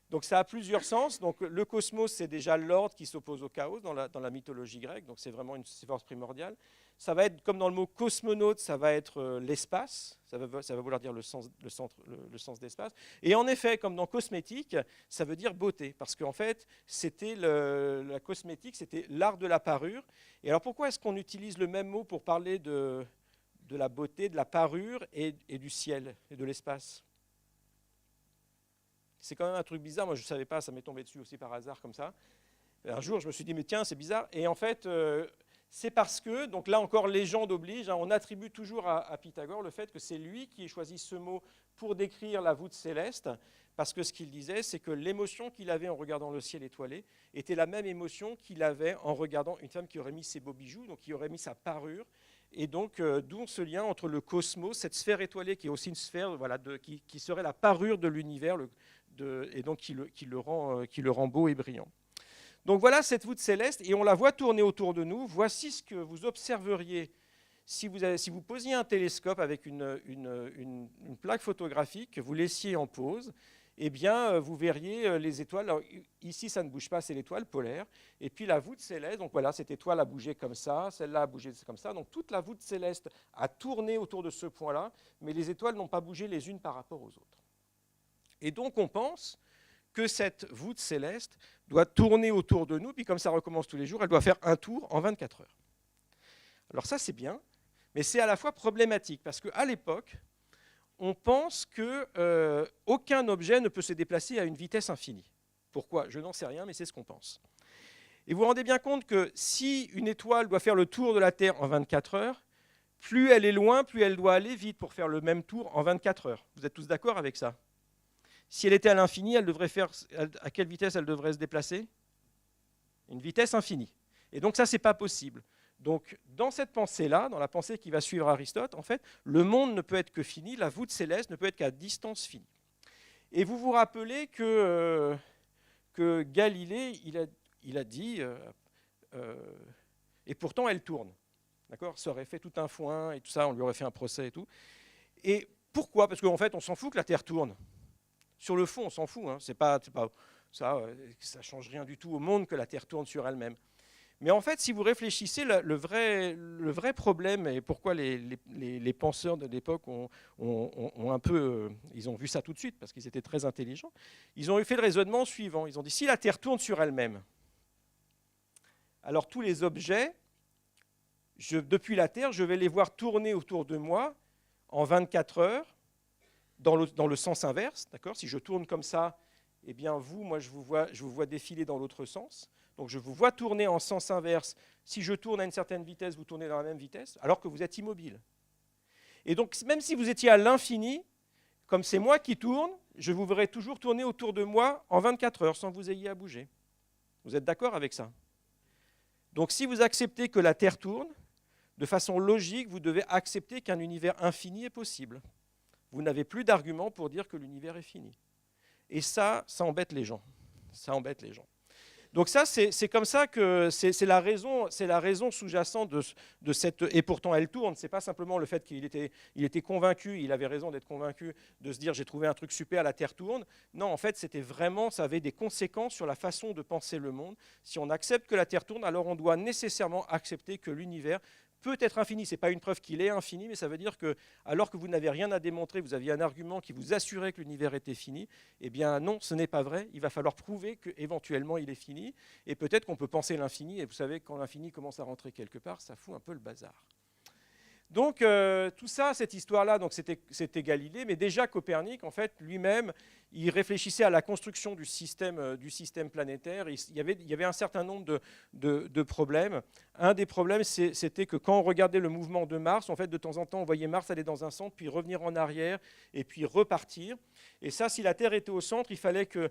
Donc ça a plusieurs sens. Donc le cosmos, c'est déjà l'ordre qui s'oppose au chaos dans la mythologie grecque. Donc c'est vraiment une force primordiale. Ça va être, comme dans le mot cosmonaute, ça va être l'espace. Ça va vouloir dire le sens d'espace. Et en effet, comme dans cosmétique, ça veut dire beauté. Parce qu'en fait, la cosmétique, c'était l'art de la parure. Et alors pourquoi est-ce qu'on utilise le même mot pour parler de la beauté, de la parure et du ciel et de l'espace? C'est quand même un truc bizarre, moi je ne savais pas, ça m'est tombé dessus aussi par hasard comme ça. Un jour je me suis dit mais tiens c'est bizarre, et en fait c'est parce que, donc là encore légende oblige, on attribue toujours à Pythagore le fait que c'est lui qui ait choisi ce mot pour décrire la voûte céleste, parce que ce qu'il disait c'est que l'émotion qu'il avait en regardant le ciel étoilé était la même émotion qu'il avait en regardant une femme qui aurait mis ses beaux bijoux, donc qui aurait mis sa parure. Et donc, d'où ce lien entre le cosmos, cette sphère étoilée qui est aussi une sphère qui serait la parure de l'univers, et donc qui le rend beau et brillant. Donc voilà cette voûte céleste, et on la voit tourner autour de nous. Voici ce que vous observeriez si vous posiez un télescope avec une plaque photographique, que vous laissiez en pause. Eh bien, vous verriez les étoiles. Alors, ici, ça ne bouge pas, c'est l'étoile polaire. Et puis la voûte céleste, donc voilà, cette étoile a bougé comme ça, celle-là a bougé comme ça. Donc toute la voûte céleste a tourné autour de ce point-là, mais les étoiles n'ont pas bougé les unes par rapport aux autres. Et donc on pense que cette voûte céleste doit tourner autour de nous, puis comme ça recommence tous les jours, elle doit faire un tour en 24 heures. Alors ça, c'est bien, mais c'est à la fois problématique, parce qu'à l'époque, on pense qu'aucun objet ne peut se déplacer à une vitesse infinie. Pourquoi? Je n'en sais rien, mais c'est ce qu'on pense. Et vous vous rendez bien compte que si une étoile doit faire le tour de la Terre en 24 heures, plus elle est loin, plus elle doit aller vite pour faire le même tour en 24 heures. Vous êtes tous d'accord avec ça? Si elle était à l'infini, à quelle vitesse elle devrait se déplacer? Une vitesse infinie. Et donc ça, ce n'est pas possible. Donc, dans cette pensée-là, dans la pensée qui va suivre Aristote, en fait, le monde ne peut être que fini, la voûte céleste ne peut être qu'à distance finie. Et vous vous rappelez que Galilée, il a dit, et pourtant elle tourne. D'accord? Ça aurait fait tout un foin et tout ça, on lui aurait fait un procès et tout. Et pourquoi? Parce qu'en fait, on s'en fout que la Terre tourne. Sur le fond, on s'en fout. Hein. Ça ne change rien du tout au monde que la Terre tourne sur elle-même. Mais en fait, si vous réfléchissez, le vrai problème, et pourquoi les penseurs de l'époque ils ont vu ça tout de suite, parce qu'ils étaient très intelligents, ils ont fait le raisonnement suivant. Ils ont dit, si la Terre tourne sur elle-même, alors tous les objets, depuis la Terre, je vais les voir tourner autour de moi en 24 heures, dans le sens inverse. D'accord? Si je tourne comme ça, eh bien moi, je vous vois défiler dans l'autre sens. Donc je vous vois tourner en sens inverse. Si je tourne à une certaine vitesse, vous tournez dans la même vitesse, alors que vous êtes immobile. Et donc même si vous étiez à l'infini, comme c'est moi qui tourne, je vous verrai toujours tourner autour de moi en 24 heures, sans que vous ayez à bouger. Vous êtes d'accord avec ça? Donc si vous acceptez que la Terre tourne, de façon logique, vous devez accepter qu'un univers infini est possible. Vous n'avez plus d'argument pour dire que l'univers est fini. Et ça embête les gens. Ça embête les gens. Donc ça, c'est comme ça que c'est la raison sous-jacente de cette... Et pourtant, elle tourne. Ce n'est pas simplement le fait qu'il était convaincu, il avait raison d'être convaincu, de se dire « j'ai trouvé un truc super, la Terre tourne ». Non, en fait, c'était vraiment, ça avait des conséquences sur la façon de penser le monde. Si on accepte que la Terre tourne, alors on doit nécessairement accepter que l'univers peut être infini. Ce n'est pas une preuve qu'il est infini, mais ça veut dire que, alors que vous n'avez rien à démontrer, vous aviez un argument qui vous assurait que l'univers était fini, eh bien non, ce n'est pas vrai. Il va falloir prouver qu'éventuellement il est fini, et peut-être qu'on peut penser l'infini, et vous savez, quand l'infini commence à rentrer quelque part, ça fout un peu le bazar. Donc tout ça, cette histoire-là, donc c'était Galilée, mais déjà Copernic, en fait, lui-même, il réfléchissait à la construction du système planétaire. Il y avait un certain nombre de problèmes. Un des problèmes, c'était que quand on regardait le mouvement de Mars, en fait, de temps en temps, on voyait Mars aller dans un centre, puis revenir en arrière, et puis repartir. Et ça, si la Terre était au centre, il fallait que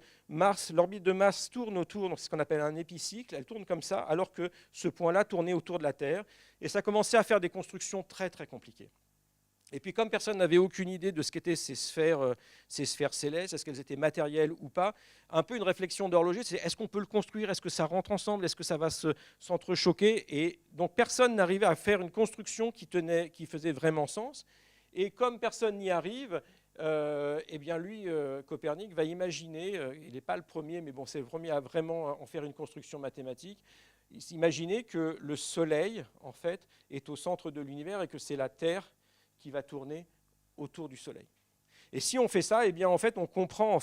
l'orbite de Mars tourne autour, donc c'est ce qu'on appelle un épicycle, elle tourne comme ça, alors que ce point-là tournait autour de la Terre. Et ça commençait à faire des constructions très, très compliquées. Et puis comme personne n'avait aucune idée de ce qu'étaient ces sphères célestes, est-ce qu'elles étaient matérielles ou pas, un peu une réflexion d'horloger, c'est est-ce qu'on peut le construire, est-ce que ça rentre ensemble, est-ce que ça va s'entrechoquer. Et donc personne n'arrivait à faire une construction qui faisait vraiment sens. Et comme personne n'y arrive, eh bien lui, Copernic, va imaginer, il n'est pas le premier, mais bon, c'est le premier à vraiment en faire une construction mathématique, imaginez que le Soleil, en fait, est au centre de l'univers et que c'est la Terre qui va tourner autour du Soleil. Et si on fait ça, eh bien, en fait, on comprend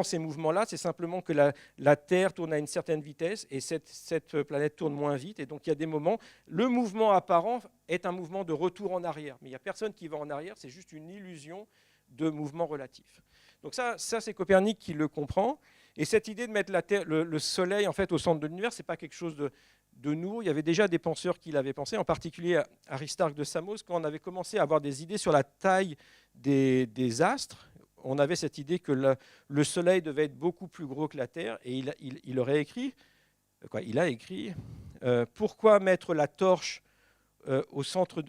ces mouvements-là. C'est simplement que la Terre tourne à une certaine vitesse et cette planète tourne moins vite. Et donc, il y a des moments, le mouvement apparent est un mouvement de retour en arrière. Mais il n'y a personne qui va en arrière, c'est juste une illusion de mouvement relatif. Donc ça c'est Copernic qui le comprend. Et cette idée de mettre le Soleil en fait, au centre de l'univers, ce n'est pas quelque chose de nouveau. Il y avait déjà des penseurs qui l'avaient pensé, en particulier Aristarque de Samos, quand on avait commencé à avoir des idées sur la taille des astres. On avait cette idée que le Soleil devait être beaucoup plus gros que la Terre. Et il aurait écrit, il a écrit, pourquoi mettre la torche au centre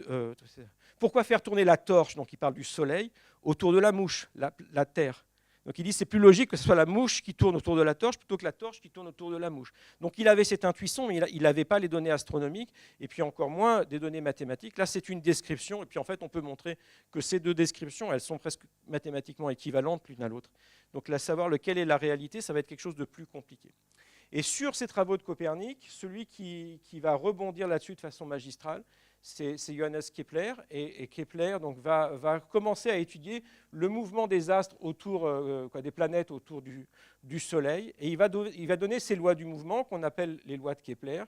pourquoi faire tourner la torche, donc il parle du Soleil, autour de la mouche, la Terre. Donc il dit c'est plus logique que ce soit la mouche qui tourne autour de la torche plutôt que la torche qui tourne autour de la mouche. Donc il avait cette intuition, mais il n'avait pas les données astronomiques et puis encore moins des données mathématiques. Là c'est une description et puis en fait on peut montrer que ces deux descriptions elles sont presque mathématiquement équivalentes l'une à l'autre. Donc là savoir lequel est la réalité, ça va être quelque chose de plus compliqué. Et sur ces travaux de Copernic, celui qui va rebondir là-dessus de façon magistrale, c'est Johannes Kepler. Et Kepler donc, va commencer à étudier le mouvement des astres autour, des planètes autour du Soleil. Et il va donner ces lois du mouvement qu'on appelle les lois de Kepler.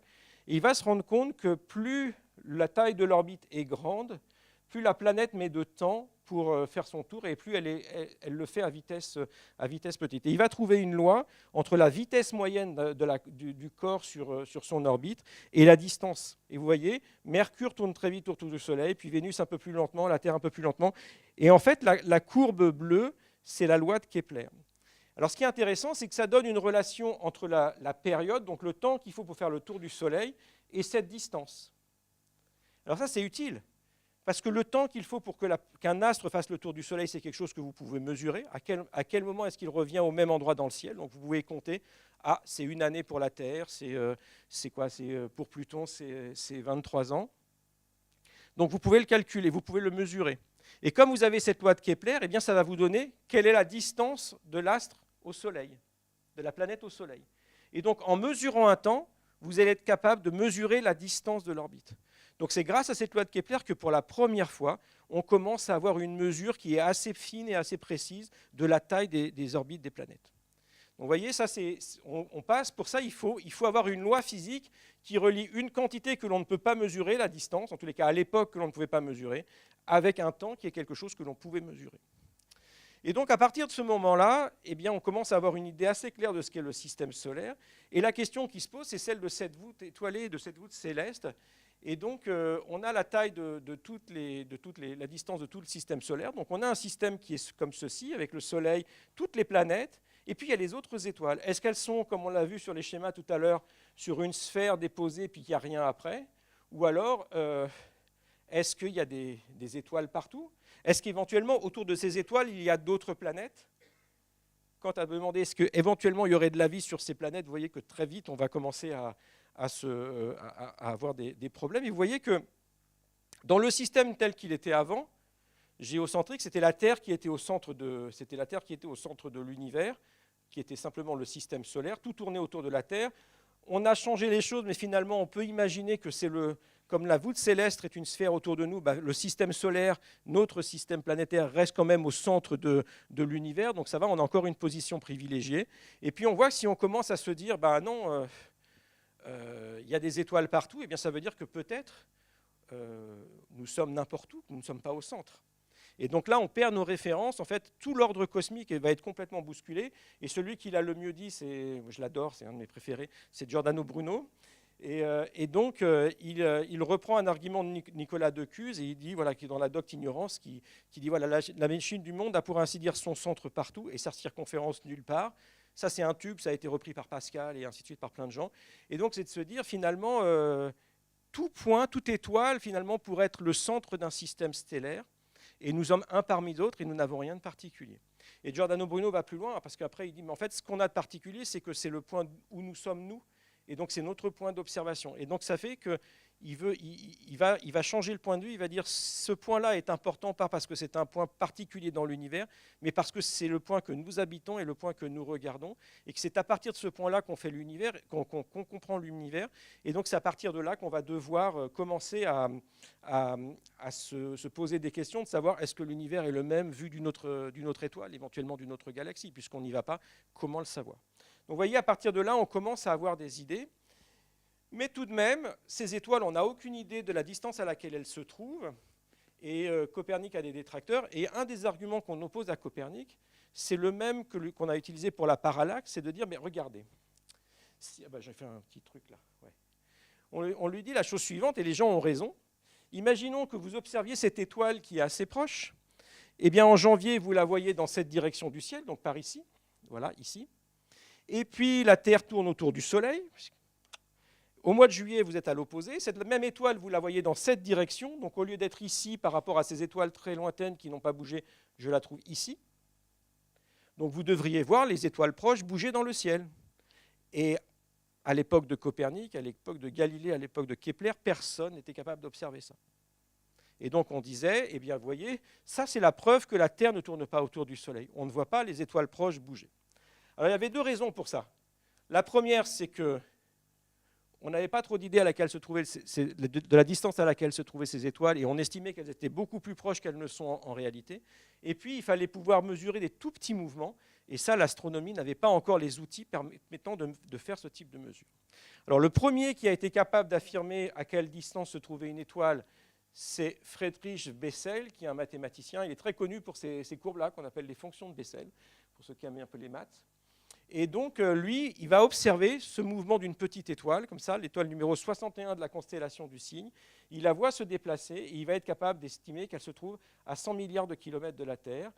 Et il va se rendre compte que plus la taille de l'orbite est grande, plus la planète met de temps pour faire son tour et plus elle le fait à vitesse petite. Et il va trouver une loi entre la vitesse moyenne du corps sur son orbite et la distance. Et vous voyez, Mercure tourne très vite autour du Soleil, puis Vénus un peu plus lentement, la Terre un peu plus lentement. Et en fait, la courbe bleue, c'est la loi de Kepler. Alors ce qui est intéressant, c'est que ça donne une relation entre la période, donc le temps qu'il faut pour faire le tour du Soleil, et cette distance. Alors ça, c'est utile. Parce que le temps qu'il faut pour qu'un astre fasse le tour du Soleil, c'est quelque chose que vous pouvez mesurer. À quel moment est-ce qu'il revient au même endroit dans le ciel? Donc vous pouvez compter. Ah, c'est une année pour la Terre, pour Pluton, c'est 23 ans. Donc vous pouvez le calculer, vous pouvez le mesurer. Et comme vous avez cette loi de Kepler, eh bien, ça va vous donner quelle est la distance de l'astre au Soleil, de la planète au Soleil. Et donc en mesurant un temps, vous allez être capable de mesurer la distance de l'orbite. Donc c'est grâce à cette loi de Kepler que pour la première fois, on commence à avoir une mesure qui est assez fine et assez précise de la taille des orbites des planètes. Donc vous voyez, ça, on passe, pour ça il faut avoir une loi physique qui relie une quantité que l'on ne peut pas mesurer, la distance, en tous les cas à l'époque que l'on ne pouvait pas mesurer, avec un temps qui est quelque chose que l'on pouvait mesurer. Et donc à partir de ce moment-là, eh bien, on commence à avoir une idée assez claire de ce qu'est le système solaire. Et la question qui se pose, c'est celle de cette voûte étoilée, de cette voûte céleste. Et donc, on a la taille la distance de tout le système solaire. Donc, on a un système qui est comme ceci, avec le Soleil, toutes les planètes, et puis il y a les autres étoiles. Est-ce qu'elles sont, comme on l'a vu sur les schémas tout à l'heure, sur une sphère déposée, puis qu'il n'y a rien après? Ou alors, est-ce qu'il y a des étoiles partout? Est-ce qu'éventuellement, autour de ces étoiles, il y a d'autres planètes? Quand on a demandé est-ce qu'éventuellement il y aurait de la vie sur ces planètes, vous voyez que très vite, on va commencer à avoir des problèmes. Et vous voyez que dans le système tel qu'il était avant, géocentrique, c'était la Terre qui était au centre de l'univers, qui était simplement le système solaire, tout tournait autour de la Terre. On a changé les choses, mais finalement, on peut imaginer que comme la voûte céleste est une sphère autour de nous, le système solaire, notre système planétaire, reste quand même au centre de l'univers. Donc ça va, on a encore une position privilégiée. Et puis on voit que si on commence à se dire, non, il y a des étoiles partout, eh bien ça veut dire que peut-être nous sommes n'importe où, nous ne sommes pas au centre. Et donc là, on perd nos références. En fait, tout l'ordre cosmique va être complètement bousculé. Et celui qui l'a le mieux dit, je l'adore, c'est un de mes préférés, c'est Giordano Bruno. Et donc, il reprend un argument de Nicolas Decuse et il dit, voilà, qui est dans la Docte Ignorance, qui dit, voilà, la machine du monde a pour ainsi dire son centre partout et sa circonférence nulle part. Ça, c'est un tube, ça a été repris par Pascal et ainsi de suite par plein de gens. Et donc, c'est de se dire, finalement, tout point, toute étoile, finalement, pourrait être le centre d'un système stellaire. Et nous sommes un parmi d'autres et nous n'avons rien de particulier. Et Giordano Bruno va plus loin parce qu'après il dit, mais en fait, ce qu'on a de particulier, c'est que c'est le point où nous sommes nous. Et donc, c'est notre point d'observation. Et donc, ça fait qu'il va changer le point de vue. Il va dire, ce point-là est important, pas parce que c'est un point particulier dans l'univers, mais parce que c'est le point que nous habitons et le point que nous regardons. Et que c'est à partir de ce point-là qu'on fait l'univers, qu'on comprend l'univers. Et donc, c'est à partir de là qu'on va devoir commencer à se poser des questions, de savoir est-ce que l'univers est le même vu d'une autre étoile, éventuellement d'une autre galaxie, puisqu'on n'y va pas, comment le savoir? Donc vous voyez, à partir de là, on commence à avoir des idées. Mais tout de même, ces étoiles, on n'a aucune idée de la distance à laquelle elles se trouvent. Et Copernic a des détracteurs. Et un des arguments qu'on oppose à Copernic, c'est le même qu'on a utilisé pour la parallaxe, c'est de dire, mais regardez, j'ai fait un petit truc là. Ouais. On lui dit la chose suivante, et les gens ont raison. Imaginons que vous observiez cette étoile qui est assez proche. Eh bien, en janvier, vous la voyez dans cette direction du ciel, donc par ici. Voilà, ici. Et puis la Terre tourne autour du Soleil. Au mois de juillet, vous êtes à l'opposé. Cette même étoile, vous la voyez dans cette direction. Donc au lieu d'être ici par rapport à ces étoiles très lointaines qui n'ont pas bougé, je la trouve ici. Donc vous devriez voir les étoiles proches bouger dans le ciel. Et à l'époque de Copernic, à l'époque de Galilée, à l'époque de Kepler, personne n'était capable d'observer ça. Et donc on disait, eh bien vous voyez, ça c'est la preuve que la Terre ne tourne pas autour du Soleil. On ne voit pas les étoiles proches bouger. Alors il y avait deux raisons pour ça. La première, c'est que on n'avait pas trop d'idées de la distance à laquelle se trouvaient ces étoiles et on estimait qu'elles étaient beaucoup plus proches qu'elles ne sont en réalité. Et puis, il fallait pouvoir mesurer des tout petits mouvements et ça, l'astronomie n'avait pas encore les outils permettant de faire ce type de mesure. Alors, le premier qui a été capable d'affirmer à quelle distance se trouvait une étoile, c'est Friedrich Bessel, qui est un mathématicien. Il est très connu pour ces courbes-là qu'on appelle les fonctions de Bessel, pour ceux qui aiment un peu les maths. Et donc, lui, il va observer ce mouvement d'une petite étoile, comme ça, l'étoile numéro 61 de la constellation du Cygne. Il la voit se déplacer et il va être capable d'estimer qu'elle se trouve à 100 milliards de kilomètres de la Terre.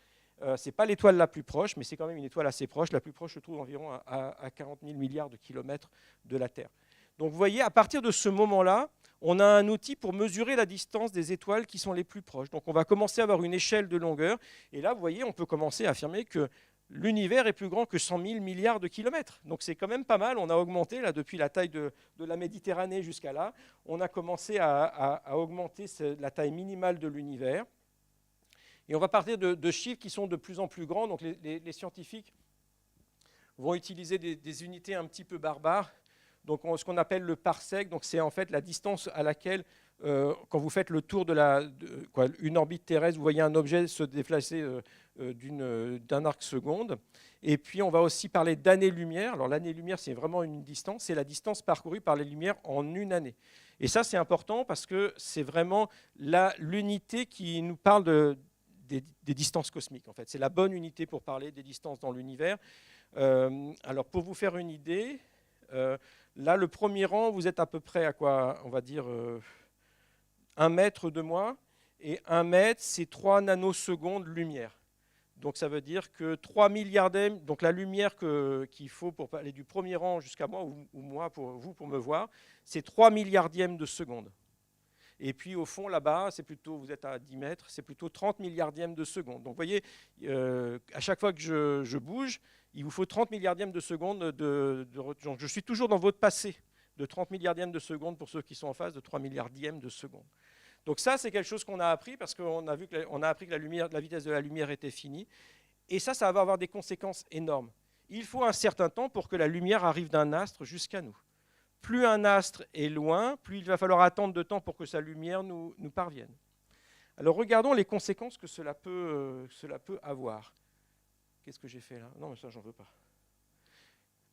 Ce n'est pas l'étoile la plus proche, mais c'est quand même une étoile assez proche. La plus proche se trouve environ à 40 000 milliards de kilomètres de la Terre. Donc, vous voyez, à partir de ce moment-là, on a un outil pour mesurer la distance des étoiles qui sont les plus proches. Donc, on va commencer à avoir une échelle de longueur. Et là, vous voyez, on peut commencer à affirmer que l'univers est plus grand que 100 000 milliards de kilomètres. Donc c'est quand même pas mal. On a augmenté, là, depuis la taille de la Méditerranée jusqu'à là, on a commencé à augmenter la taille minimale de l'univers. Et on va partir de chiffres qui sont de plus en plus grands. Donc les scientifiques vont utiliser des unités un petit peu barbares. Donc ce qu'on appelle le parsec, donc c'est en fait la distance à laquelle, quand vous faites le tour une orbite terrestre, vous voyez un objet se déplacer d'un arc seconde. Et puis on va aussi parler d'année-lumière. Alors l'année-lumière, c'est vraiment une distance, c'est la distance parcourue par les lumières en une année. Et ça, c'est important parce que c'est vraiment l'unité qui nous parle des distances cosmiques, en fait. C'est la bonne unité pour parler des distances dans l'univers. Alors pour vous faire une idée, là, le premier rang, vous êtes à peu près à quoi? On va dire 1 mètre de moi. Et 1 mètre, c'est 3 nanosecondes lumière. Donc ça veut dire que 3 milliardièmes, donc la lumière qu'il faut pour aller du premier rang jusqu'à moi, ou moi pour vous pour me voir, c'est 3 milliardièmes de seconde. Et puis au fond là-bas, vous êtes à 10 mètres, c'est plutôt 30 milliardièmes de seconde. Donc vous voyez, à chaque fois que je bouge, il vous faut 30 milliardièmes de seconde donc je suis toujours dans votre passé de 30 milliardièmes de seconde pour ceux qui sont en face de 3 milliardièmes de seconde. Donc ça, c'est quelque chose qu'on a appris parce qu'on a appris que la vitesse de la lumière était finie. Et ça va avoir des conséquences énormes. Il faut un certain temps pour que la lumière arrive d'un astre jusqu'à nous. Plus un astre est loin, plus il va falloir attendre de temps pour que sa lumière nous parvienne. Alors regardons les conséquences que cela peut avoir. Qu'est-ce que j'ai fait là? Non, mais ça, j'en veux pas.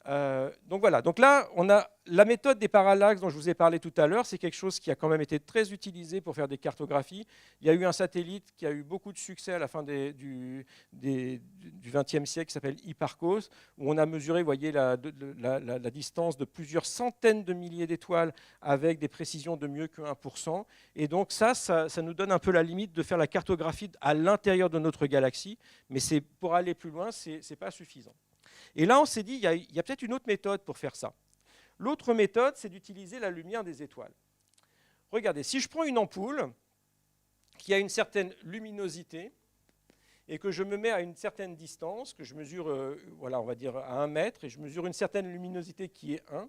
Donc voilà, donc là, on a la méthode des parallaxes dont je vous ai parlé tout à l'heure, c'est quelque chose qui a quand même été très utilisé pour faire des cartographies. Il y a eu un satellite qui a eu beaucoup de succès à la fin du XXe siècle qui s'appelle Hipparcos, où on a mesuré, vous voyez, la distance de plusieurs centaines de milliers d'étoiles avec des précisions de mieux que 1%. Et donc ça nous donne un peu la limite de faire la cartographie à l'intérieur de notre galaxie, mais pour aller plus loin, ce n'est pas suffisant. Et là, on s'est dit, il y a peut-être une autre méthode pour faire ça. L'autre méthode, c'est d'utiliser la lumière des étoiles. Regardez, si je prends une ampoule qui a une certaine luminosité et que je me mets à une certaine distance, que je mesure, voilà, on va dire à 1 mètre, et je mesure une certaine luminosité qui est 1,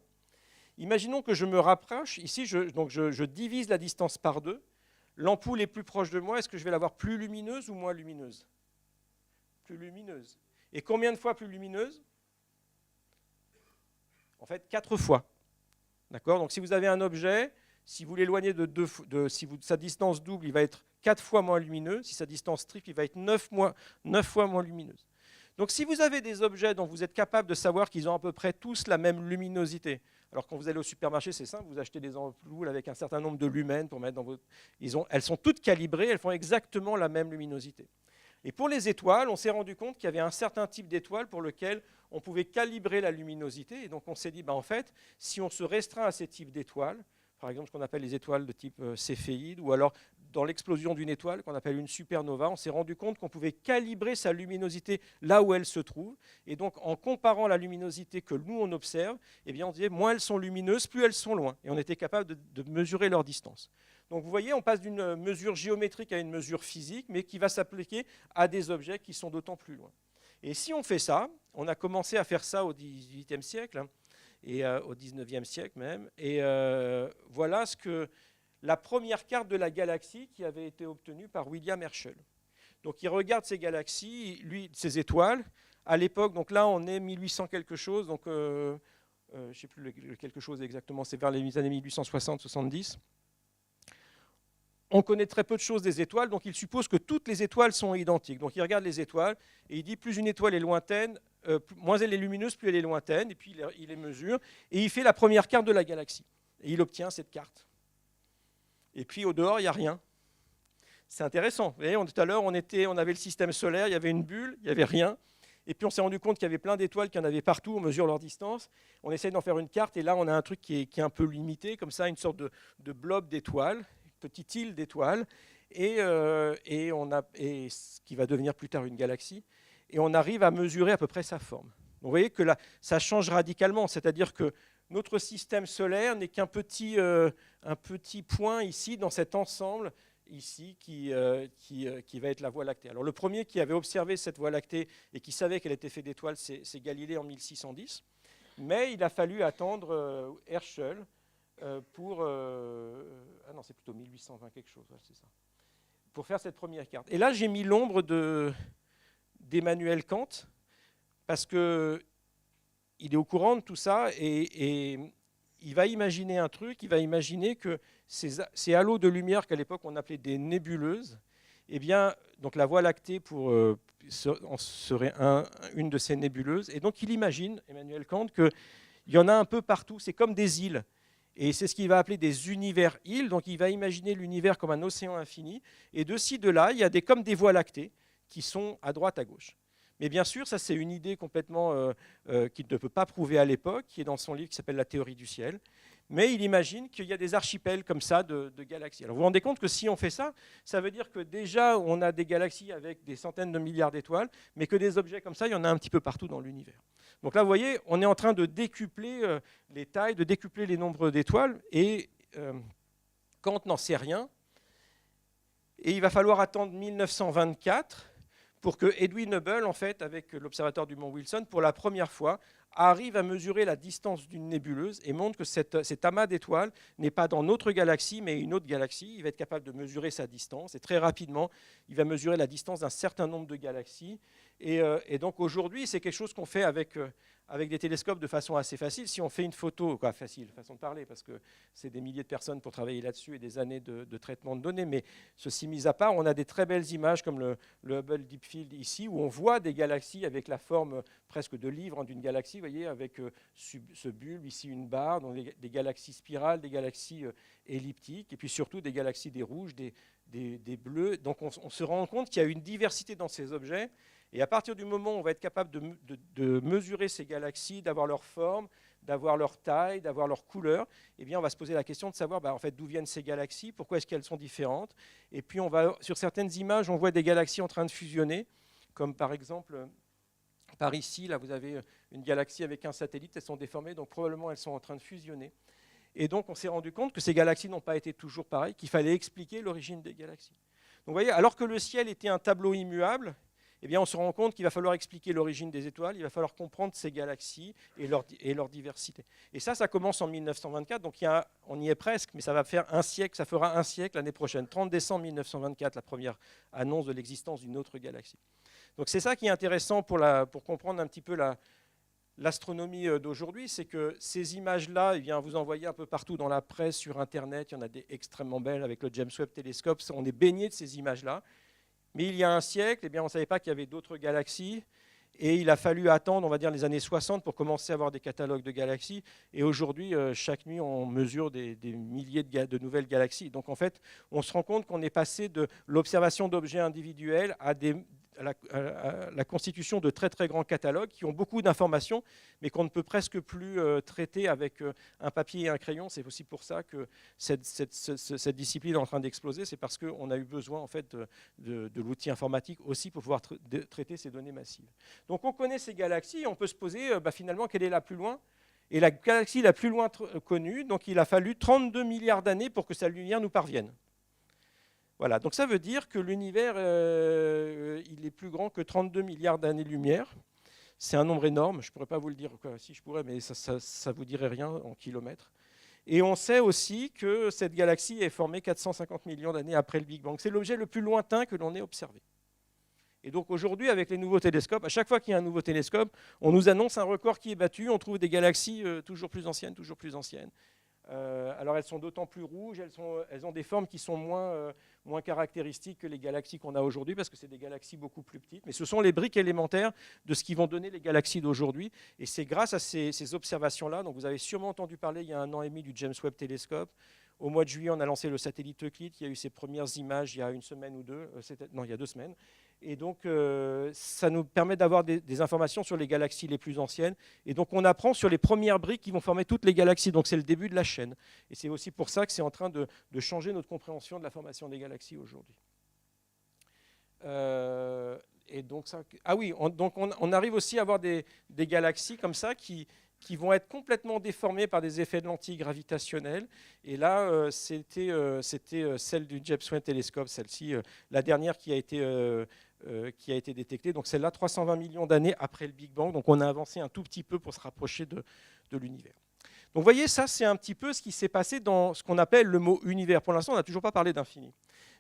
imaginons que je me rapproche. Ici, je divise la distance par 2. L'ampoule est plus proche de moi. Est-ce que je vais la voir plus lumineuse ou moins lumineuse? Plus lumineuse. Et combien de fois plus lumineuse? En fait, 4 fois. D'accord? Donc si vous avez un objet, si vous l'éloignez si sa distance double, il va être 4 fois moins lumineux. Si sa distance triple, il va être 9 fois moins lumineuse. Donc si vous avez des objets dont vous êtes capable de savoir qu'ils ont à peu près tous la même luminosité, alors quand vous allez au supermarché, c'est simple, vous achetez des ampoules avec un certain nombre de lumens pour mettre dans votre... Elles sont toutes calibrées, elles font exactement la même luminosité. Et pour les étoiles, on s'est rendu compte qu'il y avait un certain type d'étoiles pour lequel on pouvait calibrer la luminosité. Et donc on s'est dit, en fait, si on se restreint à ces types d'étoiles, par exemple ce qu'on appelle les étoiles de type céphéide, ou alors dans l'explosion d'une étoile qu'on appelle une supernova, on s'est rendu compte qu'on pouvait calibrer sa luminosité là où elle se trouve. Et donc en comparant la luminosité que nous on observe, eh bien, on disait moins elles sont lumineuses, plus elles sont loin. Et on était capable de mesurer leur distance. Donc vous voyez, on passe d'une mesure géométrique à une mesure physique, mais qui va s'appliquer à des objets qui sont d'autant plus loin. Et si on fait ça, on a commencé à faire ça au XVIIIe siècle, et au XIXe siècle même, et voilà la première carte de la galaxie qui avait été obtenue par William Herschel. Donc il regarde ces galaxies, ces étoiles, à l'époque, donc là on est 1800 quelque chose, donc je ne sais plus quelque chose exactement, c'est vers les années 1860-70. On connaît très peu de choses des étoiles, donc il suppose que toutes les étoiles sont identiques. Donc il regarde les étoiles et il dit plus une étoile est lointaine, moins elle est lumineuse, plus elle est lointaine, et puis il les mesure, et il fait la première carte de la galaxie. Et il obtient cette carte. Et puis au dehors, il n'y a rien. C'est intéressant. Vous voyez, tout à l'heure, on avait le système solaire, il y avait une bulle, il n'y avait rien. Et puis on s'est rendu compte qu'il y avait plein d'étoiles, qu'il y en avait partout, on mesure leur distance. On essaie d'en faire une carte, et là on a un truc qui est un peu limité, comme ça, une sorte de blob d'étoiles, petite île d'étoiles, et ce qui va devenir plus tard une galaxie, et on arrive à mesurer à peu près sa forme. Donc vous voyez que là, ça change radicalement, c'est-à-dire que notre système solaire n'est qu'un petit point ici dans cet ensemble ici qui va être la Voie lactée. Alors le premier qui avait observé cette Voie lactée et qui savait qu'elle était faite d'étoiles, c'est Galilée en 1610, mais il a fallu attendre Herschel pour... ah non, c'est plutôt 1820 quelque chose, ouais, c'est ça. Pour faire cette première carte. Et là, j'ai mis l'ombre d'Emmanuel Kant, parce qu'il est au courant de tout ça, et il va imaginer un truc, il va imaginer que ces halos de lumière qu'à l'époque on appelait des nébuleuses, eh bien, donc la Voie lactée en serait une de ces nébuleuses. Et donc il imagine, Emmanuel Kant, qu'il y en a un peu partout, c'est comme des îles. Et c'est ce qu'il va appeler des univers-îles. Donc il va imaginer l'univers comme un océan infini. Et de ci, de là, il y a comme des voies lactées qui sont à droite, à gauche. Mais bien sûr, ça c'est une idée complètement qu'il ne peut pas prouver à l'époque, qui est dans son livre qui s'appelle La théorie du ciel. Mais il imagine qu'il y a des archipels comme ça de galaxies. Alors vous vous rendez compte que si on fait ça, ça veut dire que déjà on a des galaxies avec des centaines de milliards d'étoiles, mais que des objets comme ça, il y en a un petit peu partout dans l'univers. Donc là, vous voyez, on est en train de décupler les tailles, de décupler les nombres d'étoiles, et Kant n'en sait rien. Et il va falloir attendre 1924 pour que Edwin Hubble, en fait, avec l'observatoire du mont Wilson, pour la première fois, arrive à mesurer la distance d'une nébuleuse et montre que cet amas d'étoiles n'est pas dans notre galaxie, mais une autre galaxie. Il va être capable de mesurer sa distance, et très rapidement, il va mesurer la distance d'un certain nombre de galaxies. Et donc aujourd'hui, c'est quelque chose qu'on fait avec des télescopes de façon assez facile. Si on fait une photo, quoi, facile, façon de parler, parce que c'est des milliers de personnes pour travailler là-dessus et des années de traitement de données, mais ceci mis à part, on a des très belles images comme le Hubble Deep Field ici, où on voit des galaxies avec la forme presque de livre d'une galaxie, vous voyez, avec ce bulbe, ici une barre, donc des galaxies spirales, des galaxies elliptiques, et puis surtout des galaxies des rouges, des bleus. Donc on se rend compte qu'il y a une diversité dans ces objets. Et à partir du moment où on va être capable de mesurer ces galaxies, d'avoir leur forme, d'avoir leur taille, d'avoir leur couleur, eh bien on va se poser la question de savoir en fait, d'où viennent ces galaxies, pourquoi est-ce qu'elles sont différentes. Et puis sur certaines images, on voit des galaxies en train de fusionner, comme par exemple, par ici, là vous avez une galaxie avec un satellite, elles sont déformées, donc probablement elles sont en train de fusionner. Et donc on s'est rendu compte que ces galaxies n'ont pas été toujours pareilles, qu'il fallait expliquer l'origine des galaxies. Donc vous voyez, alors que le ciel était un tableau immuable, eh bien, on se rend compte qu'il va falloir expliquer l'origine des étoiles, il va falloir comprendre ces galaxies et leur diversité. Et ça commence en 1924, donc on y est presque, mais ça va faire un siècle, ça fera un siècle l'année prochaine. 30 décembre 1924, la première annonce de l'existence d'une autre galaxie. Donc c'est ça qui est intéressant pour comprendre un petit peu l'astronomie d'aujourd'hui, c'est que ces images-là, eh bien, vous en voyez un peu partout dans la presse, sur Internet, il y en a des extrêmement belles avec le James Webb Telescope, on est baigné de ces images-là. Mais il y a un siècle, eh bien, on ne savait pas qu'il y avait d'autres galaxies. Et il a fallu attendre, on va dire, les années 60 pour commencer à avoir des catalogues de galaxies. Et aujourd'hui, chaque nuit, on mesure des milliers de nouvelles galaxies. Donc, en fait, on se rend compte qu'on est passé de l'observation d'objets individuels à la constitution de très, très grands catalogues qui ont beaucoup d'informations, mais qu'on ne peut presque plus traiter avec un papier et un crayon. C'est aussi pour ça que cette discipline est en train d'exploser. C'est parce qu'on a eu besoin, en fait, de l'outil informatique aussi pour pouvoir traiter ces données massives. Donc on connaît ces galaxies et on peut se poser finalement quelle est la plus loin. Et la galaxie la plus loin connue, donc il a fallu 32 milliards d'années pour que sa lumière nous parvienne. Voilà, donc ça veut dire que l'univers il est plus grand que 32 milliards d'années-lumière. C'est un nombre énorme, je ne pourrais pas vous le dire, si je pourrais, mais ça ne vous dirait rien en kilomètres. Et on sait aussi que cette galaxie est formée 450 millions d'années après le Big Bang. C'est l'objet le plus lointain que l'on ait observé. Et donc aujourd'hui, avec les nouveaux télescopes, à chaque fois qu'il y a un nouveau télescope, on nous annonce un record qui est battu, on trouve des galaxies toujours plus anciennes, toujours plus anciennes. Alors elles sont d'autant plus rouges, elles ont des formes qui sont moins caractéristiques que les galaxies qu'on a aujourd'hui, parce que c'est des galaxies beaucoup plus petites. Mais ce sont les briques élémentaires de ce qui vont donner les galaxies d'aujourd'hui. Et c'est grâce à ces observations-là, donc vous avez sûrement entendu parler il y a 1 an et demi du James Webb Telescope. Au mois de juillet, on a lancé le satellite Euclid, qui a eu ses premières images il y a une semaine ou deux, non, il y a 2 semaines. Et donc, ça nous permet d'avoir des informations sur les galaxies les plus anciennes. Et donc, on apprend sur les premières briques qui vont former toutes les galaxies. Donc, c'est le début de la chaîne. Et c'est aussi pour ça que c'est en train de changer notre compréhension de la formation des galaxies aujourd'hui. Et donc, on arrive aussi à avoir des galaxies comme ça qui vont être complètement déformées par des effets de lentilles gravitationnelles. Et là, c'était celle du James Webb Telescope, celle-ci, la dernière qui a été détectée. Donc celle-là, 320 millions d'années après le Big Bang. Donc on a avancé un tout petit peu pour se rapprocher de l'univers. Donc vous voyez, ça c'est un petit peu ce qui s'est passé dans ce qu'on appelle le mot univers. Pour l'instant, on n'a toujours pas parlé d'infini.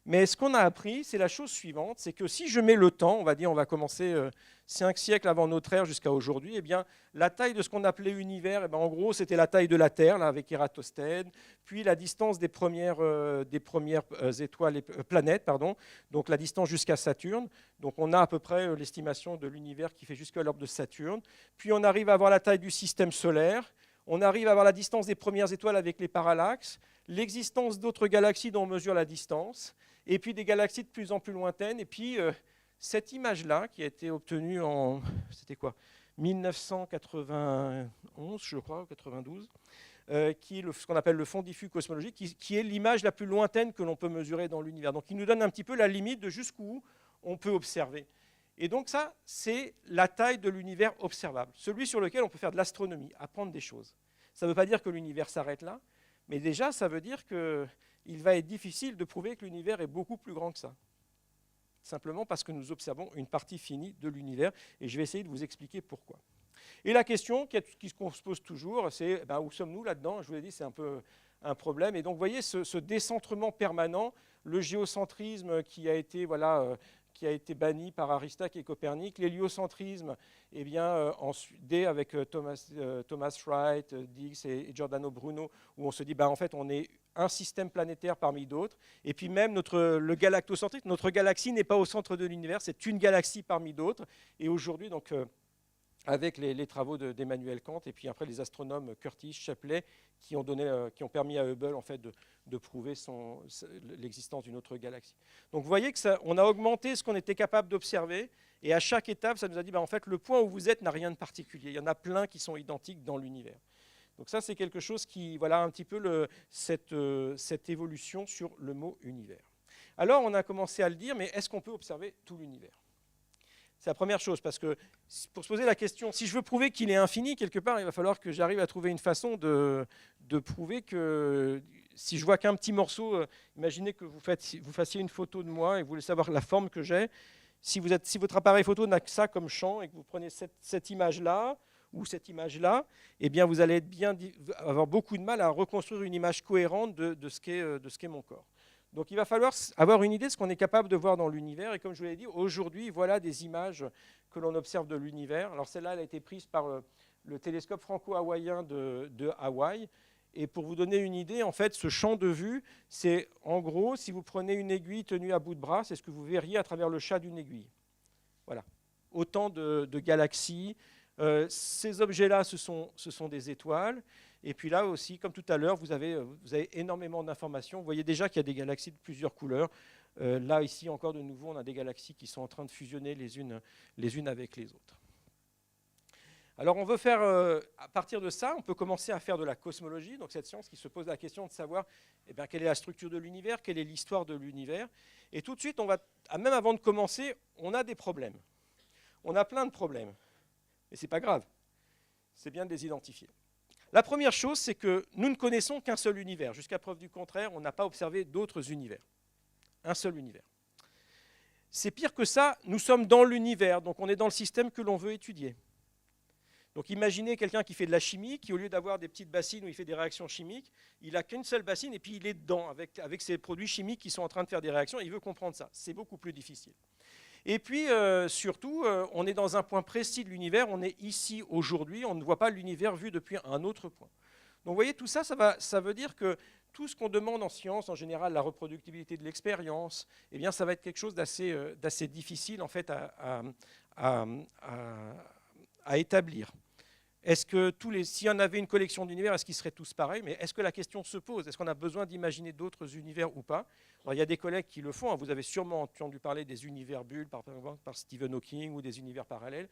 Mais ce qu'on a appris, c'est la chose suivante, c'est que si je mets le temps, on va commencer 5 siècles avant notre ère jusqu'à aujourd'hui, eh bien, la taille de ce qu'on appelait univers, en gros, c'était la taille de la Terre, là, avec Ératosthène, puis la distance des premières planètes, donc la distance jusqu'à Saturne. Donc on a à peu près l'estimation de l'univers qui fait jusqu'à l'orbe de Saturne. Puis on arrive à avoir la taille du système solaire. On arrive à avoir la distance des premières étoiles avec les parallaxes, l'existence d'autres galaxies dont on mesure la distance, et puis des galaxies de plus en plus lointaines. Et puis cette image-là, qui a été obtenue en 1991, je crois, ou 92, qui est ce qu'on appelle le fond diffus cosmologique, qui est l'image la plus lointaine que l'on peut mesurer dans l'univers. Donc il nous donne un petit peu la limite de jusqu'où on peut observer. Et donc ça, c'est la taille de l'univers observable, celui sur lequel on peut faire de l'astronomie, apprendre des choses. Ça ne veut pas dire que l'univers s'arrête là, mais déjà, ça veut dire qu'il va être difficile de prouver que l'univers est beaucoup plus grand que ça. Simplement parce que nous observons une partie finie de l'univers, et je vais essayer de vous expliquer pourquoi. Et la question qu'on se pose toujours, c'est où sommes-nous là-dedans? Je vous l'ai dit, c'est un peu un problème. Et donc, vous voyez, ce décentrement permanent, le géocentrisme qui a été qui a été banni par Aristote et Copernic. L'héliocentrisme, eh bien, avec Thomas Wright, Diggs et Giordano Bruno, où on se dit, en fait, on est un système planétaire parmi d'autres. Et puis même le galactocentrisme, notre galaxie n'est pas au centre de l'univers, c'est une galaxie parmi d'autres. Et aujourd'hui, donc, avec les travaux d'Emmanuel Kant, et puis après les astronomes Curtis, Shapley, qui ont permis à Hubble en fait, de prouver l'existence d'une autre galaxie. Donc vous voyez qu'on a augmenté ce qu'on était capable d'observer, et à chaque étape, ça nous a dit, en fait, le point où vous êtes n'a rien de particulier. Il y en a plein qui sont identiques dans l'univers. Donc ça, c'est quelque chose qui, voilà un petit peu cette évolution sur le mot univers. Alors, on a commencé à le dire, mais est-ce qu'on peut observer tout l'univers ? C'est la première chose, parce que pour se poser la question, si je veux prouver qu'il est infini, quelque part, il va falloir que j'arrive à trouver une façon de prouver que si je vois qu'un petit morceau, imaginez que vous fassiez une photo de moi et vous voulez savoir la forme que j'ai. Si votre appareil photo n'a que ça comme champ et que vous prenez cette image-là ou cette image-là, eh bien vous allez avoir beaucoup de mal à reconstruire une image cohérente de ce qu'est mon corps. Donc il va falloir avoir une idée de ce qu'on est capable de voir dans l'univers. Et comme je vous l'ai dit, aujourd'hui, voilà des images que l'on observe de l'univers. Alors celle-là, elle a été prise par le télescope franco-hawaïen de Hawaï. Et pour vous donner une idée, en fait, ce champ de vue, c'est en gros, si vous prenez une aiguille tenue à bout de bras, c'est ce que vous verriez à travers le chat d'une aiguille. Voilà. Autant de galaxies. Ces objets-là, ce sont des étoiles. Et puis là aussi, comme tout à l'heure, vous avez énormément d'informations. Vous voyez déjà qu'il y a des galaxies de plusieurs couleurs. Là, ici, encore de nouveau, on a des galaxies qui sont en train de fusionner les unes avec les autres. Alors, on veut faire, à partir de ça, on peut commencer à faire de la cosmologie, donc cette science qui se pose la question de savoir quelle est la structure de l'univers, quelle est l'histoire de l'univers. Et tout de suite, même avant de commencer, on a des problèmes. On a plein de problèmes. Mais ce n'est pas grave. C'est bien de les identifier. La première chose, c'est que nous ne connaissons qu'un seul univers. Jusqu'à preuve du contraire, on n'a pas observé d'autres univers. Un seul univers. C'est pire que ça, nous sommes dans l'univers, donc on est dans le système que l'on veut étudier. Donc imaginez quelqu'un qui fait de la chimie, qui au lieu d'avoir des petites bassines où il fait des réactions chimiques, il n'a qu'une seule bassine et puis il est dedans avec ses produits chimiques qui sont en train de faire des réactions, et il veut comprendre ça. C'est beaucoup plus difficile. Et puis, surtout, on est dans un point précis de l'univers, on est ici aujourd'hui, on ne voit pas l'univers vu depuis un autre point. Donc vous voyez, tout ça, ça veut dire que tout ce qu'on demande en science, en général la reproductibilité de l'expérience, eh bien, ça va être quelque chose d'assez difficile en fait, à établir. Est-ce que s'il y en avait une collection d'univers, est-ce qu'ils seraient tous pareils? Mais est-ce que la question se pose? Est-ce qu'on a besoin d'imaginer d'autres univers ou pas? Alors, il y a des collègues qui le font. Vous avez sûrement entendu parler des univers bulles par Stephen Hawking ou des univers parallèles.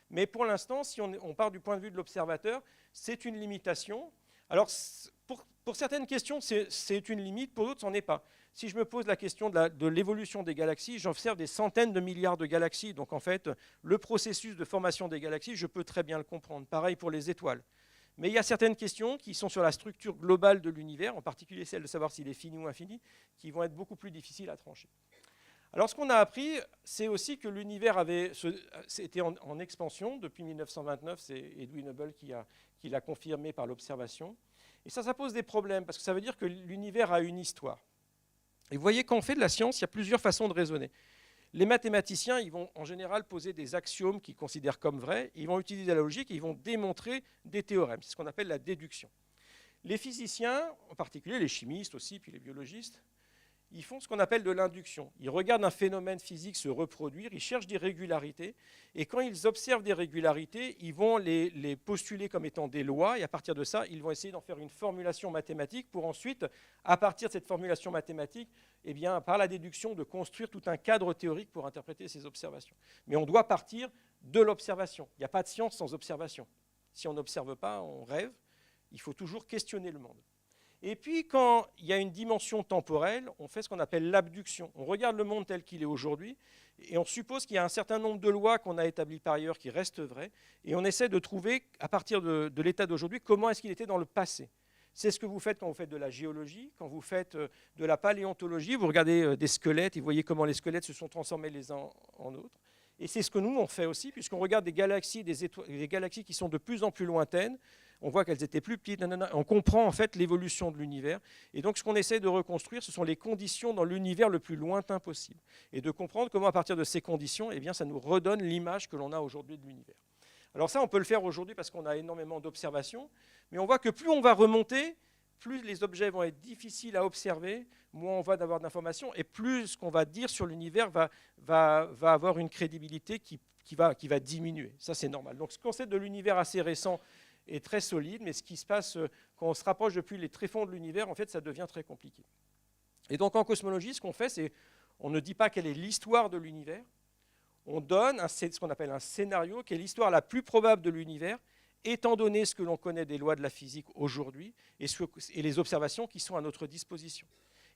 Mais pour l'instant, si on part du point de vue de l'observateur, c'est une limitation. Alors, pour certaines questions, c'est une limite. Pour d'autres, ce n'en est pas. Si je me pose la question de l'évolution des galaxies, j'observe des centaines de milliards de galaxies. Donc, en fait, le processus de formation des galaxies, je peux très bien le comprendre. Pareil pour les étoiles. Mais il y a certaines questions qui sont sur la structure globale de l'univers, en particulier celle de savoir s'il est fini ou infini, qui vont être beaucoup plus difficiles à trancher. Alors, ce qu'on a appris, c'est aussi que l'univers était en expansion. Depuis 1929, c'est Edwin Hubble qui l'a confirmé par l'observation. Et ça pose des problèmes, parce que ça veut dire que l'univers a une histoire. Et vous voyez, quand on fait de la science, il y a plusieurs façons de raisonner. Les mathématiciens, ils vont en général poser des axiomes qu'ils considèrent comme vrais, ils vont utiliser la logique et ils vont démontrer des théorèmes. C'est ce qu'on appelle la déduction. Les physiciens, en particulier les chimistes aussi, puis les biologistes, ils font ce qu'on appelle de l'induction. Ils regardent un phénomène physique se reproduire, ils cherchent des régularités, et quand ils observent des régularités, ils vont les postuler comme étant des lois, et à partir de ça, ils vont essayer d'en faire une formulation mathématique pour ensuite, à partir de cette formulation mathématique, eh bien, par la déduction, de construire tout un cadre théorique pour interpréter ces observations. Mais on doit partir de l'observation. Il n'y a pas de science sans observation. Si on n'observe pas, on rêve. Il faut toujours questionner le monde. Et puis, quand il y a une dimension temporelle, on fait ce qu'on appelle l'abduction. On regarde le monde tel qu'il est aujourd'hui, et on suppose qu'il y a un certain nombre de lois qu'on a établies par ailleurs qui restent vraies, et on essaie de trouver, à partir de l'état d'aujourd'hui, comment est-ce qu'il était dans le passé. C'est ce que vous faites quand vous faites de la géologie, quand vous faites de la paléontologie, vous regardez des squelettes, et vous voyez comment les squelettes se sont transformés les uns en autres. Et c'est ce que nous, on fait aussi, puisqu'on regarde des galaxies qui sont de plus en plus lointaines. on voit qu'elles étaient plus petites, nanana. On comprend en fait l'évolution de l'univers. Et donc ce qu'on essaie de reconstruire, ce sont les conditions dans l'univers le plus lointain possible. Et de comprendre comment à partir de ces conditions, eh bien, ça nous redonne l'image que l'on a aujourd'hui de l'univers. Alors ça, on peut le faire aujourd'hui parce qu'on a énormément d'observations, mais on voit que plus on va remonter, plus les objets vont être difficiles à observer, moins on va avoir d'informations, et plus ce qu'on va dire sur l'univers va avoir une crédibilité qui va diminuer. Ça, c'est normal. Donc ce concept de l'univers assez récent est très solide, mais ce qui se passe quand on se rapproche depuis les tréfonds de l'univers, en fait, ça devient très compliqué. Et donc en cosmologie, ce qu'on fait, c'est on ne dit pas quelle est l'histoire de l'univers, on donne ce qu'on appelle un scénario, qui est l'histoire la plus probable de l'univers, étant donné ce que l'on connaît des lois de la physique aujourd'hui et les observations qui sont à notre disposition.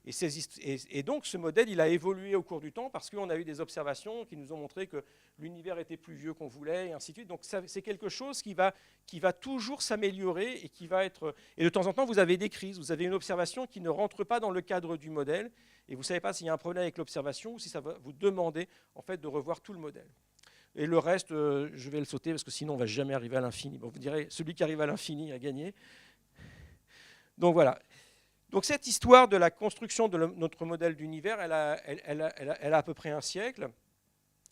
Et donc ce modèle, il a évolué au cours du temps parce qu'on a eu des observations qui nous ont montré que l'univers était plus vieux qu'on voulait, et ainsi de suite. Donc c'est quelque chose qui va toujours s'améliorer et qui va être... Et de temps en temps, vous avez des crises, vous avez une observation qui ne rentre pas dans le cadre du modèle, et vous ne savez pas s'il y a un problème avec l'observation ou si ça va vous demander en fait, de revoir tout le modèle. Et le reste, je vais le sauter parce que sinon on ne va jamais arriver à l'infini. Bon, vous direz, celui qui arrive à l'infini a gagné. Donc voilà. Donc cette histoire de la construction de notre modèle d'univers, elle a à peu près un siècle.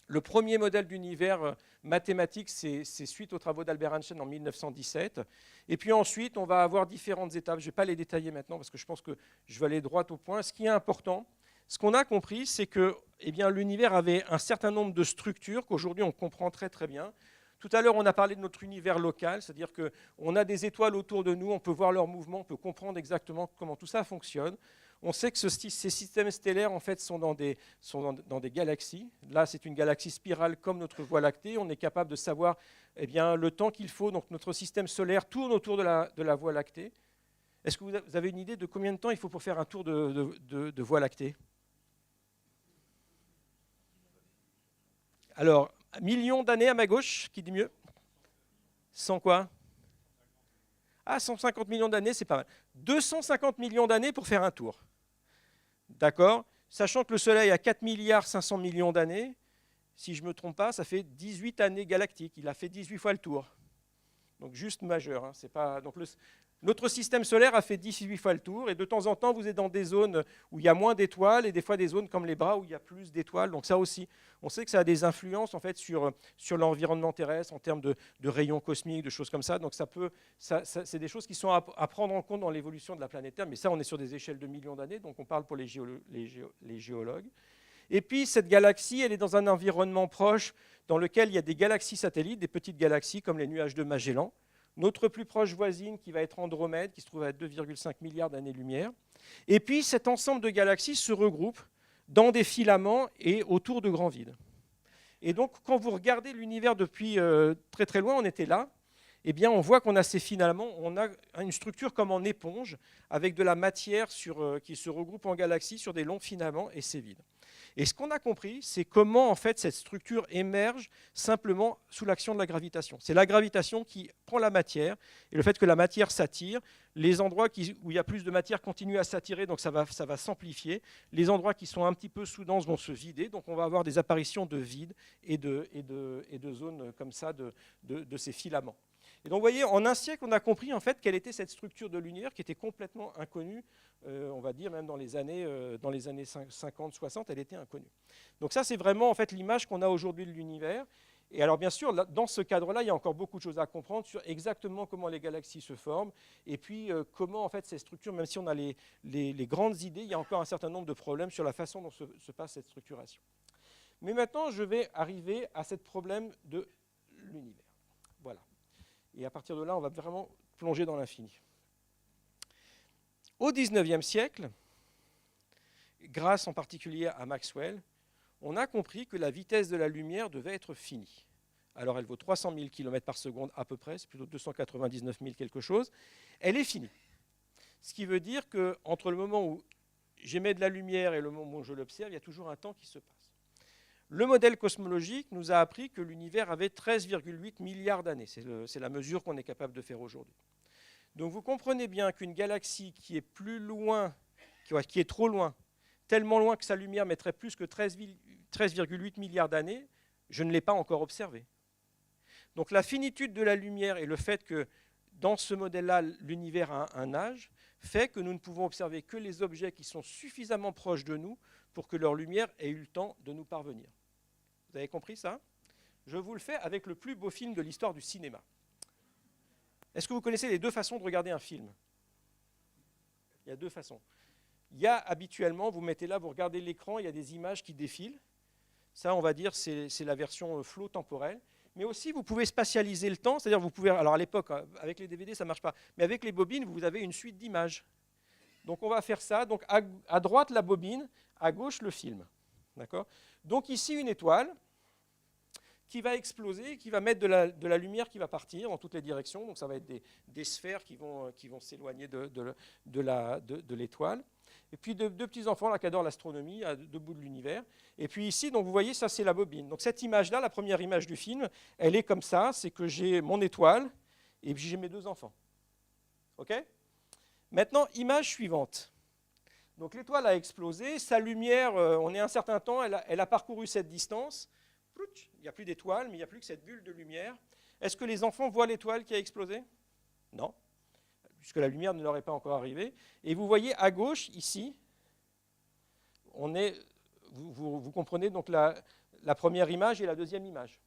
Le premier modèle d'univers mathématique, c'est suite aux travaux d'Albert Einstein en 1917. Et puis ensuite, on va avoir différentes étapes. Je ne vais pas les détailler maintenant parce que je pense que je vais aller droit au point. Ce qui est important, ce qu'on a compris, c'est que l'univers avait un certain nombre de structures qu'aujourd'hui on comprend très très bien. Tout à l'heure, on a parlé de notre univers local, c'est-à-dire qu'on a des étoiles autour de nous, on peut voir leurs mouvements, on peut comprendre exactement comment tout ça fonctionne. On sait que ces systèmes stellaires en fait, sont dans des galaxies. Là, c'est une galaxie spirale comme notre Voie lactée. On est capable de savoir le temps qu'il faut. Donc, notre système solaire tourne autour de la Voie lactée. Est-ce que vous avez une idée de combien de temps il faut pour faire un tour de Voie lactée? Alors, millions d'années à ma gauche, qui dit mieux? 100 quoi? Ah, 150 millions d'années, c'est pas mal. 250 millions d'années pour faire un tour. D'accord? Sachant que le Soleil a 4 milliards 500 millions d'années, si je ne me trompe pas, ça fait 18 années galactiques. Il a fait 18 fois le tour. Donc juste majeur. Hein, c'est pas... Donc notre système solaire a fait 18 fois le tour, et de temps en temps, vous êtes dans des zones où il y a moins d'étoiles, et des fois des zones comme les bras où il y a plus d'étoiles. Donc ça aussi, on sait que ça a des influences en fait, sur l'environnement terrestre, en termes de rayons cosmiques, de choses comme ça. Donc c'est des choses qui sont à prendre en compte dans l'évolution de la planète Terre, mais ça, on est sur des échelles de millions d'années, donc on parle pour les géologues. Et puis cette galaxie, elle est dans un environnement proche dans lequel il y a des galaxies satellites, des petites galaxies comme les nuages de Magellan. Notre plus proche voisine qui va être Andromède, qui se trouve à 2,5 milliards d'années-lumière. Et puis cet ensemble de galaxies se regroupe dans des filaments et autour de grands vides. Et donc quand vous regardez l'univers depuis très très loin, on était là, eh bien on voit qu'on a ces filaments, on a une structure comme en éponge, avec de la matière qui se regroupe en galaxies sur des longs filaments, et c'est vide. Et ce qu'on a compris, c'est comment en fait, cette structure émerge simplement sous l'action de la gravitation. C'est la gravitation qui prend la matière, et le fait que la matière s'attire, les endroits où il y a plus de matière continuent à s'attirer, donc ça va s'amplifier. Les endroits qui sont un petit peu sous-denses vont se vider, donc on va avoir des apparitions de vide et de zones comme ça de ces filaments. Et donc vous voyez, en un siècle, on a compris en fait quelle était cette structure de l'univers qui était complètement inconnue, on va dire même dans les années 50, 60, elle était inconnue. Donc ça, c'est vraiment en fait l'image qu'on a aujourd'hui de l'univers. Et alors bien sûr, dans ce cadre-là, il y a encore beaucoup de choses à comprendre sur exactement comment les galaxies se forment, et puis comment en fait ces structures, même si on a les grandes idées, il y a encore un certain nombre de problèmes sur la façon dont se passe cette structuration. Mais maintenant, je vais arriver à ce problème de l'univers. Voilà. Et à partir de là, on va vraiment plonger dans l'infini. Au XIXe siècle, grâce en particulier à Maxwell, on a compris que la vitesse de la lumière devait être finie. Alors elle vaut 300 000 km par seconde à peu près, c'est plutôt 299 000 quelque chose. Elle est finie. Ce qui veut dire qu'entre le moment où j'émets de la lumière et le moment où je l'observe, il y a toujours un temps qui se passe. Le modèle cosmologique nous a appris que l'univers avait 13,8 milliards d'années. C'est la mesure qu'on est capable de faire aujourd'hui. Donc vous comprenez bien qu'une galaxie qui est plus loin, qui est trop loin, tellement loin que sa lumière mettrait plus que 13,8 milliards d'années, je ne l'ai pas encore observée. Donc la finitude de la lumière et le fait que dans ce modèle-là, l'univers a un âge, fait que nous ne pouvons observer que les objets qui sont suffisamment proches de nous pour que leur lumière ait eu le temps de nous parvenir. Vous avez compris ça? Je vous le fais avec le plus beau film de l'histoire du cinéma. Est-ce que vous connaissez les deux façons de regarder un film? Il y a deux façons. Il y a habituellement, vous mettez là, vous regardez l'écran, il y a des images qui défilent. Ça, on va dire, c'est la version flow temporelle. Mais aussi, vous pouvez spatialiser le temps, c'est-à-dire vous pouvez, alors à l'époque, avec les DVD, ça ne marche pas, mais avec les bobines, vous avez une suite d'images. Donc on va faire ça, donc à droite la bobine, à gauche le film. D'accord? Donc ici une étoile qui va exploser, qui va mettre de la lumière qui va partir dans toutes les directions, donc ça va être des sphères qui vont s'éloigner de l'étoile. Et puis deux petits enfants là, qui adorent l'astronomie, à deux bouts de l'univers. Et puis ici, donc vous voyez, ça c'est la bobine. Donc cette image-là, la première image du film, elle est comme ça, c'est que j'ai mon étoile et puis j'ai mes deux enfants. OK? Maintenant, image suivante. Donc l'étoile a explosé, sa lumière, on est un certain temps, elle a parcouru cette distance. Il n'y a plus d'étoile, mais il n'y a plus que cette bulle de lumière. Est-ce que les enfants voient l'étoile qui a explosé? Non, puisque la lumière ne leur est pas encore arrivée. Et vous voyez à gauche, ici, vous comprenez donc la première image et la deuxième image.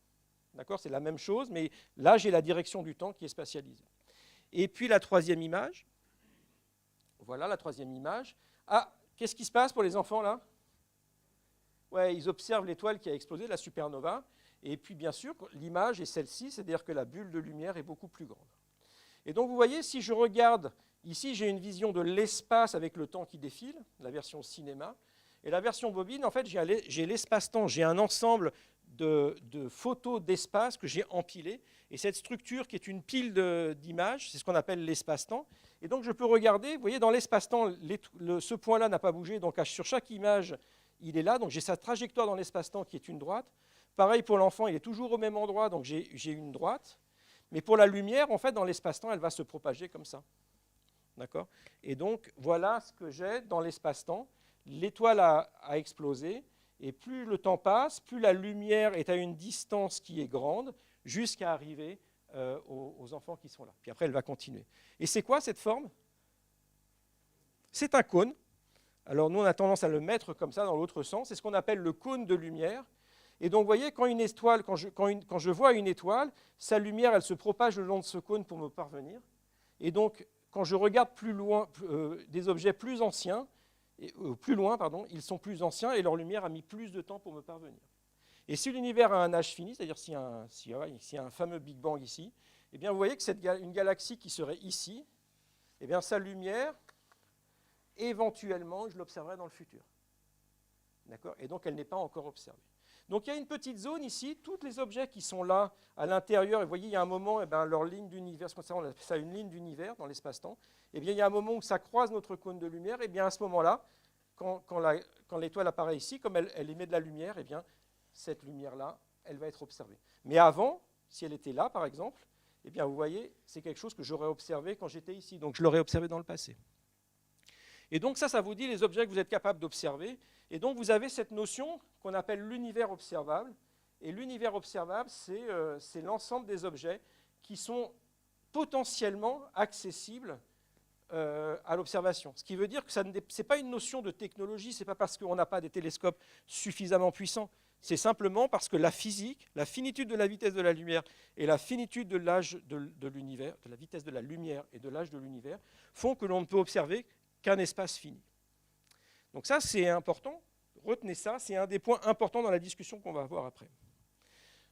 D'accord? C'est la même chose, mais là, j'ai la direction du temps qui est spatialisée. Et puis la troisième image. Voilà la troisième image. Ah, qu'est-ce qui se passe pour les enfants, là? Ouais, ils observent l'étoile qui a explosé, la supernova. Et puis, bien sûr, l'image est celle-ci, c'est-à-dire que la bulle de lumière est beaucoup plus grande. Et donc, vous voyez, si je regarde, ici, j'ai une vision de l'espace avec le temps qui défile, la version cinéma. Et la version bobine, en fait, j'ai l'espace-temps, j'ai un ensemble de photos d'espace que j'ai empilées. Et cette structure qui est une pile d'images, c'est ce qu'on appelle l'espace-temps. Et donc, je peux regarder, vous voyez, dans l'espace-temps, ce point-là n'a pas bougé, donc sur chaque image, il est là. Donc, j'ai sa trajectoire dans l'espace-temps qui est une droite. Pareil pour l'enfant, il est toujours au même endroit, donc j'ai une droite. Mais pour la lumière, en fait, dans l'espace-temps, elle va se propager comme ça. D'accord? Et donc, voilà ce que j'ai dans l'espace-temps. L'étoile a explosé, et plus le temps passe, plus la lumière est à une distance qui est grande, jusqu'à arriver aux enfants qui sont là. Puis après, elle va continuer. Et c'est quoi cette forme? C'est un cône. Alors nous, on a tendance à le mettre comme ça dans l'autre sens. C'est ce qu'on appelle le cône de lumière. Et donc, vous voyez, quand je vois une étoile, sa lumière, elle se propage le long de ce cône pour me parvenir. Et donc, quand je regarde plus loin, des objets plus anciens, plus loin, pardon, ils sont plus anciens et leur lumière a mis plus de temps pour me parvenir. Et si l'univers a un âge fini, c'est-à-dire s'il y a un fameux Big Bang ici, eh bien, vous voyez que une galaxie qui serait ici, eh bien, sa lumière, éventuellement, je l'observerai dans le futur. D'accord? Et donc, elle n'est pas encore observée. Donc, il y a une petite zone ici, tous les objets qui sont là, à l'intérieur, et vous voyez, il y a un moment, eh bien, leur ligne d'univers, on appelle ça une ligne d'univers dans l'espace-temps, eh bien, il y a un moment où ça croise notre cône de lumière, et bien, à ce moment-là, quand l'étoile apparaît ici, comme elle émet de la lumière, eh bien, cette lumière-là, elle va être observée. Mais avant, si elle était là, par exemple, eh bien, vous voyez, c'est quelque chose que j'aurais observé quand j'étais ici, donc je l'aurais observé dans le passé. Et donc ça vous dit les objets que vous êtes capable d'observer. Et donc vous avez cette notion qu'on appelle l'univers observable. Et l'univers observable, c'est l'ensemble des objets qui sont potentiellement accessibles à l'observation. Ce qui veut dire que ce n'est pas une notion de technologie, ce n'est pas parce qu'on n'a pas des télescopes suffisamment puissants. C'est simplement parce que la physique, la finitude de la vitesse de la lumière et la finitude de l'âge de l'univers, de la vitesse de la lumière et de l'âge de l'univers, font que l'on ne peut observer qu'un espace fini. Donc ça, c'est important. Retenez ça, c'est un des points importants dans la discussion qu'on va avoir après.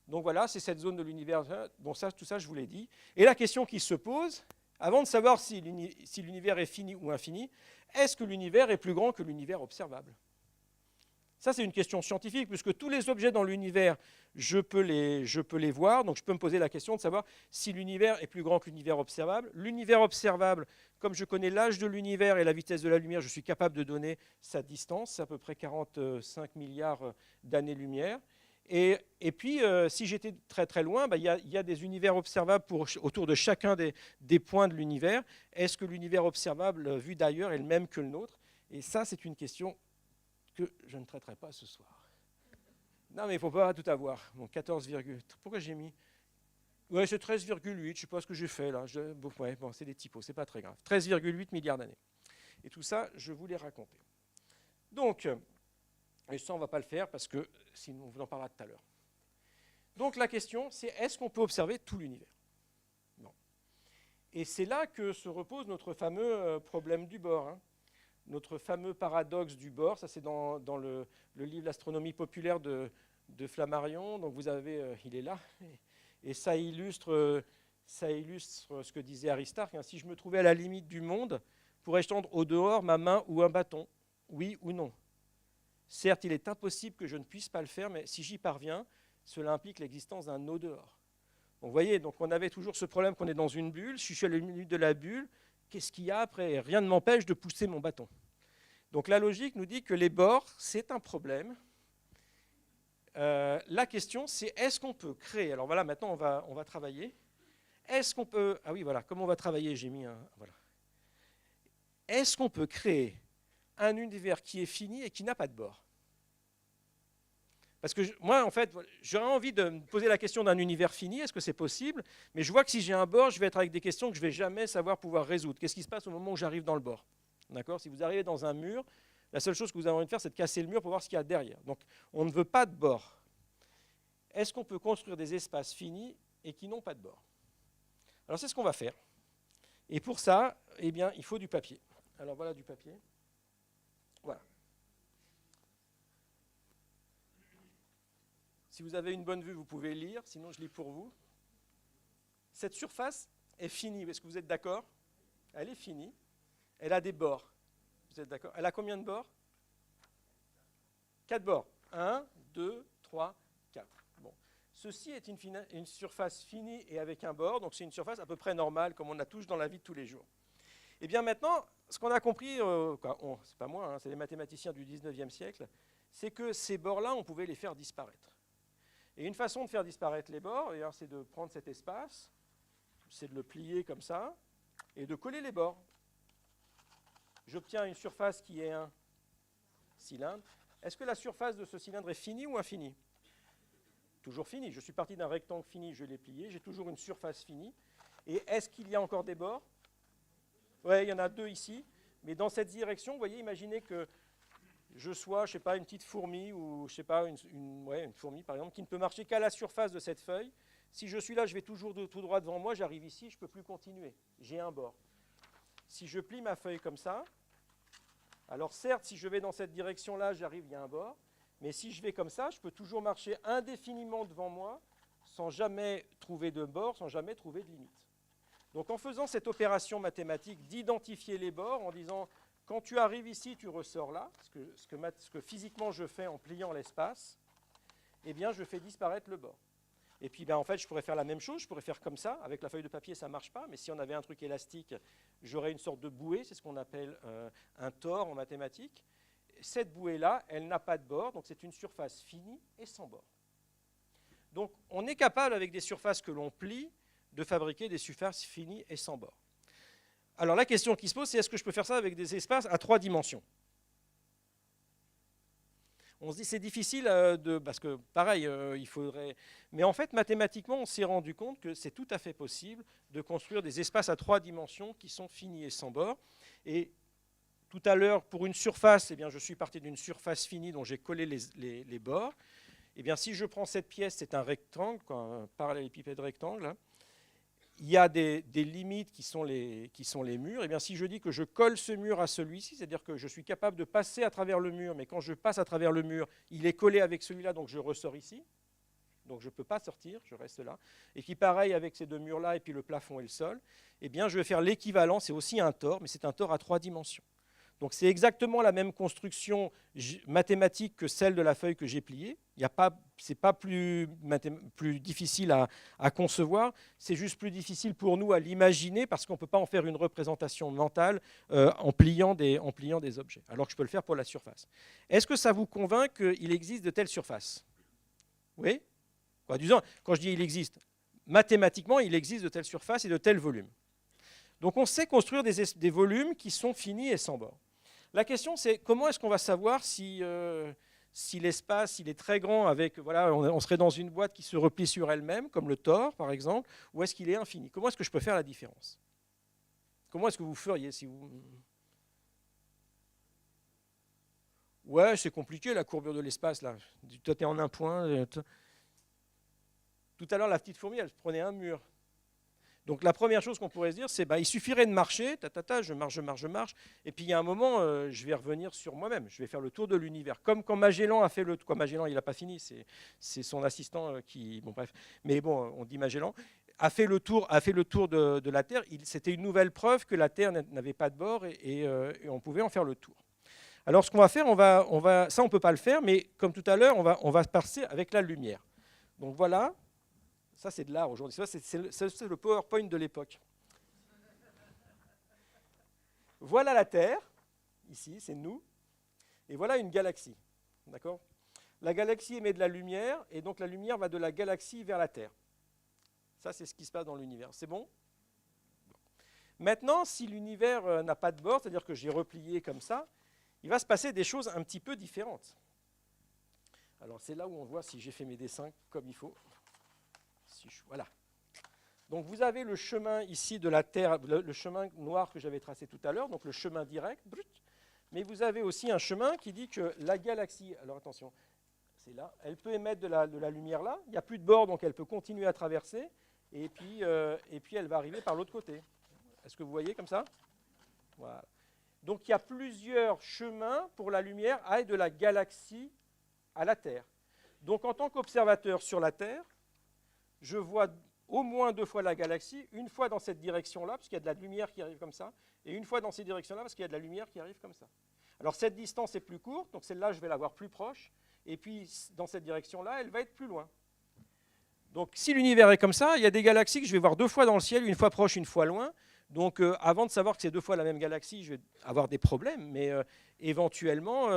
Donc voilà, c'est cette zone de l'univers. Bon, tout ça, je vous l'ai dit. Et la question qui se pose, avant de savoir si l'univers est fini ou infini, est-ce que l'univers est plus grand que l'univers observable? Ça, c'est une question scientifique, puisque tous les objets dans l'univers, je peux les voir, donc je peux me poser la question de savoir si l'univers est plus grand que l'univers observable. L'univers observable, comme je connais l'âge de l'univers et la vitesse de la lumière, je suis capable de donner sa distance, c'est à peu près 45 milliards d'années-lumière. Et puis, si j'étais très très loin, il y a des univers observables autour de chacun des points de l'univers. Est-ce que l'univers observable vu d'ailleurs est le même que le nôtre? Et ça, c'est une question que je ne traiterai pas ce soir. Non, mais il ne faut pas tout avoir. Bon, 14, pourquoi j'ai mis Ouais, c'est 13,8, je ne sais pas ce que j'ai fait là. Bon, c'est des typos, c'est pas très grave. 13,8 milliards d'années. Et tout ça, je vous l'ai raconté. Donc, et ça, on ne va pas le faire parce que sinon, on vous en parlera tout à l'heure. Donc, la question, c'est est-ce qu'on peut observer tout l'univers? Non. Et c'est là que se repose notre fameux problème du Bohr. Hein. Notre fameux paradoxe du Bohr, ça c'est dans le livre L'astronomie populaire de Flammarion. Donc, vous avez, il est là. Et ça illustre ce que disait Aristarque. Hein. Si je me trouvais à la limite du monde, pourrais-je tendre au dehors ma main ou un bâton? Oui ou non? Certes, il est impossible que je ne puisse pas le faire, mais si j'y parviens, cela implique l'existence d'un au dehors. Donc, vous voyez, donc on avait toujours ce problème qu'on est dans une bulle. Si je suis à la limite de la bulle, qu'est-ce qu'il y a après? Rien ne m'empêche de pousser mon bâton. Donc la logique nous dit que les bords, c'est un problème. La question, c'est est-ce qu'on peut créer? Alors voilà, maintenant on va travailler. Est-ce qu'on peut... Ah oui, voilà, comment on va travailler? J'ai mis un... Voilà. Est-ce qu'on peut créer un univers qui est fini et qui n'a pas de bords? Parce que moi, en fait, j'aurais envie de me poser la question d'un univers fini, est-ce que c'est possible? Mais je vois que si j'ai un bord, je vais être avec des questions que je ne vais jamais savoir pouvoir résoudre. Qu'est-ce qui se passe au moment où j'arrive dans le bord? D'accord? Si vous arrivez dans un mur, la seule chose que vous avez envie de faire, c'est de casser le mur pour voir ce qu'il y a derrière. Donc, on ne veut pas de bord. Est-ce qu'on peut construire des espaces finis et qui n'ont pas de bord? Alors, c'est ce qu'on va faire. Et pour ça, eh bien, il faut du papier. Alors, voilà du papier. Voilà. Si vous avez une bonne vue, vous pouvez lire, sinon je lis pour vous. Cette surface est finie. Est-ce que vous êtes d'accord? Elle est finie. Elle a des bords. Vous êtes d'accord? Elle a combien de bords? 4 bords. 1, 2, 3, 4. Bon. Ceci est une surface finie et avec un bord, donc c'est une surface à peu près normale, comme on a tous dans la vie de tous les jours. Et bien maintenant, ce qu'on a compris, c'est pas moi, hein, c'est les mathématiciens du 19e siècle, c'est que ces bords-là, on pouvait les faire disparaître. Et une façon de faire disparaître les bords, c'est de prendre cet espace, c'est de le plier comme ça, et de coller les bords. J'obtiens une surface qui est un cylindre. Est-ce que la surface de ce cylindre est finie ou infinie? Toujours finie. Je suis parti d'un rectangle fini, je l'ai plié, j'ai toujours une surface finie. Et est-ce qu'il y a encore des bords? Oui, il y en a 2 ici. Mais dans cette direction, vous voyez, imaginez que je sois, je ne sais pas, une petite fourmi ou, je sais pas, une fourmi par exemple, qui ne peut marcher qu'à la surface de cette feuille. Si je suis là, je vais toujours tout droit devant moi, j'arrive ici, je ne peux plus continuer. J'ai un bord. Si je plie ma feuille comme ça, alors certes, si je vais dans cette direction-là, j'arrive, il y a un bord. Mais si je vais comme ça, je peux toujours marcher indéfiniment devant moi sans jamais trouver de bord, sans jamais trouver de limite. Donc en faisant cette opération mathématique d'identifier les bords, en disant quand tu arrives ici, tu ressors là, ce que physiquement je fais en pliant l'espace, eh bien je fais disparaître le bord. Et puis en fait, je pourrais faire la même chose, je pourrais faire comme ça. Avec la feuille de papier, ça ne marche pas, mais si on avait un truc élastique, j'aurais une sorte de bouée, c'est ce qu'on appelle un tore en mathématiques. Cette bouée-là, elle n'a pas de bord, donc c'est une surface finie et sans bord. Donc on est capable, avec des surfaces que l'on plie, de fabriquer des surfaces finies et sans bord. Alors la question qui se pose, c'est est-ce que je peux faire ça avec des espaces à 3 dimensions? On se dit c'est difficile parce que pareil, il faudrait... Mais en fait, mathématiquement, on s'est rendu compte que c'est tout à fait possible de construire des espaces à 3 dimensions qui sont finis et sans bord. Et tout à l'heure, pour une surface, eh bien, je suis parti d'une surface finie dont j'ai collé les bords. Eh bien, si je prends cette pièce, c'est un rectangle, un parallélépipède rectangle, hein. Il y a des limites qui sont les murs. Et bien, si je dis que je colle ce mur à celui-ci, c'est-à-dire que je suis capable de passer à travers le mur, mais quand je passe à travers le mur, il est collé avec celui-là, donc je ressors ici. Donc je ne peux pas sortir, je reste là. Et puis pareil avec ces 2 murs-là, et puis le plafond et le sol, eh bien, je vais faire l'équivalent, c'est aussi un tore, mais c'est un tore à 3 dimensions. Donc c'est exactement la même construction mathématique que celle de la feuille que j'ai pliée. Ce n'est pas plus difficile à concevoir, c'est juste plus difficile pour nous à l'imaginer parce qu'on ne peut pas en faire une représentation mentale en pliant des objets, alors que je peux le faire pour la surface. Est-ce que ça vous convainc qu'il existe de telles surfaces? Oui? Disons, quand je dis il existe, mathématiquement, il existe de telles surfaces et de tels volumes. Donc on sait construire des volumes qui sont finis et sans bord. La question, c'est comment est-ce qu'on va savoir si si l'espace il est très grand, avec, voilà, on serait dans une boîte qui se replie sur elle-même, comme le Thor par exemple, ou est-ce qu'il est infini? Comment est-ce que je peux faire la différence? Comment est-ce que vous feriez si vous... Ouais, c'est compliqué la courbure de l'espace là. Toi, tu es en un point. Tout à l'heure, la petite fourmi, elle prenait un mur. Donc la première chose qu'on pourrait se dire, c'est il suffirait de marcher, je marche, je marche, je marche, et puis il y a un moment, je vais revenir sur moi-même, je vais faire le tour de l'univers. Comme quand Magellan a fait le tour, Magellan, il n'a pas fini, c'est son assistant qui, bon bref, mais bon, on dit Magellan, a fait le tour de la Terre. C'était une nouvelle preuve que la Terre n'avait pas de bord et on pouvait en faire le tour. Alors ce qu'on va faire, ça on ne peut pas le faire, mais comme tout à l'heure, on va passer avec la lumière. Donc voilà. Ça, c'est de l'art aujourd'hui. C'est le PowerPoint de l'époque. Voilà la Terre, ici, c'est nous. Et voilà une galaxie. D'accord ? La galaxie émet de la lumière, et donc la lumière va de la galaxie vers la Terre. Ça, c'est ce qui se passe dans l'univers. C'est bon ? Maintenant, si l'univers n'a pas de bord, c'est-à-dire que j'ai replié comme ça, il va se passer des choses un petit peu différentes. Alors, c'est là où on voit si j'ai fait mes dessins comme il faut. Voilà. Donc vous avez le chemin ici de la Terre, le chemin noir que j'avais tracé tout à l'heure, donc le chemin direct, mais vous avez aussi un chemin qui dit que la galaxie, alors attention, c'est là, elle peut émettre de la lumière là, il n'y a plus de bord, donc elle peut continuer à traverser, et puis elle va arriver par l'autre côté. Est-ce que vous voyez comme ça ? Voilà. Donc il y a plusieurs chemins pour la lumière à aller de la galaxie à la Terre. Donc en tant qu'observateur sur la Terre, je vois au moins 2 fois la galaxie, une fois dans cette direction-là, parce qu'il y a de la lumière qui arrive comme ça, et une fois dans cette direction-là, parce qu'il y a de la lumière qui arrive comme ça. Alors cette distance est plus courte, donc celle-là, je vais la voir plus proche, et puis dans cette direction-là, elle va être plus loin. Donc si l'univers est comme ça, il y a des galaxies que je vais voir 2 fois dans le ciel, une fois proche, une fois loin. Donc avant de savoir que c'est 2 fois la même galaxie, je vais avoir des problèmes, mais éventuellement,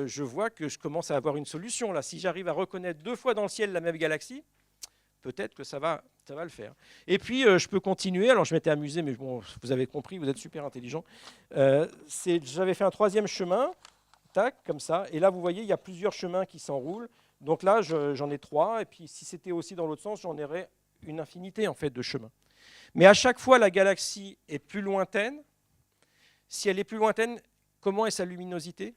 je vois que je commence à avoir une solution. Là, si j'arrive à reconnaître 2 fois dans le ciel la même galaxie, peut-être que ça va le faire. Et puis, je peux continuer. Alors, je m'étais amusé, mais bon, vous avez compris, vous êtes super intelligent. J'avais fait un 3e chemin, tac, comme ça. Et là, vous voyez, il y a plusieurs chemins qui s'enroulent. Donc là, j'en ai 3. Et puis, si c'était aussi dans l'autre sens, j'en aurais une infinité, en fait, de chemins. Mais à chaque fois, la galaxie est plus lointaine. Si elle est plus lointaine, comment est sa luminosité ?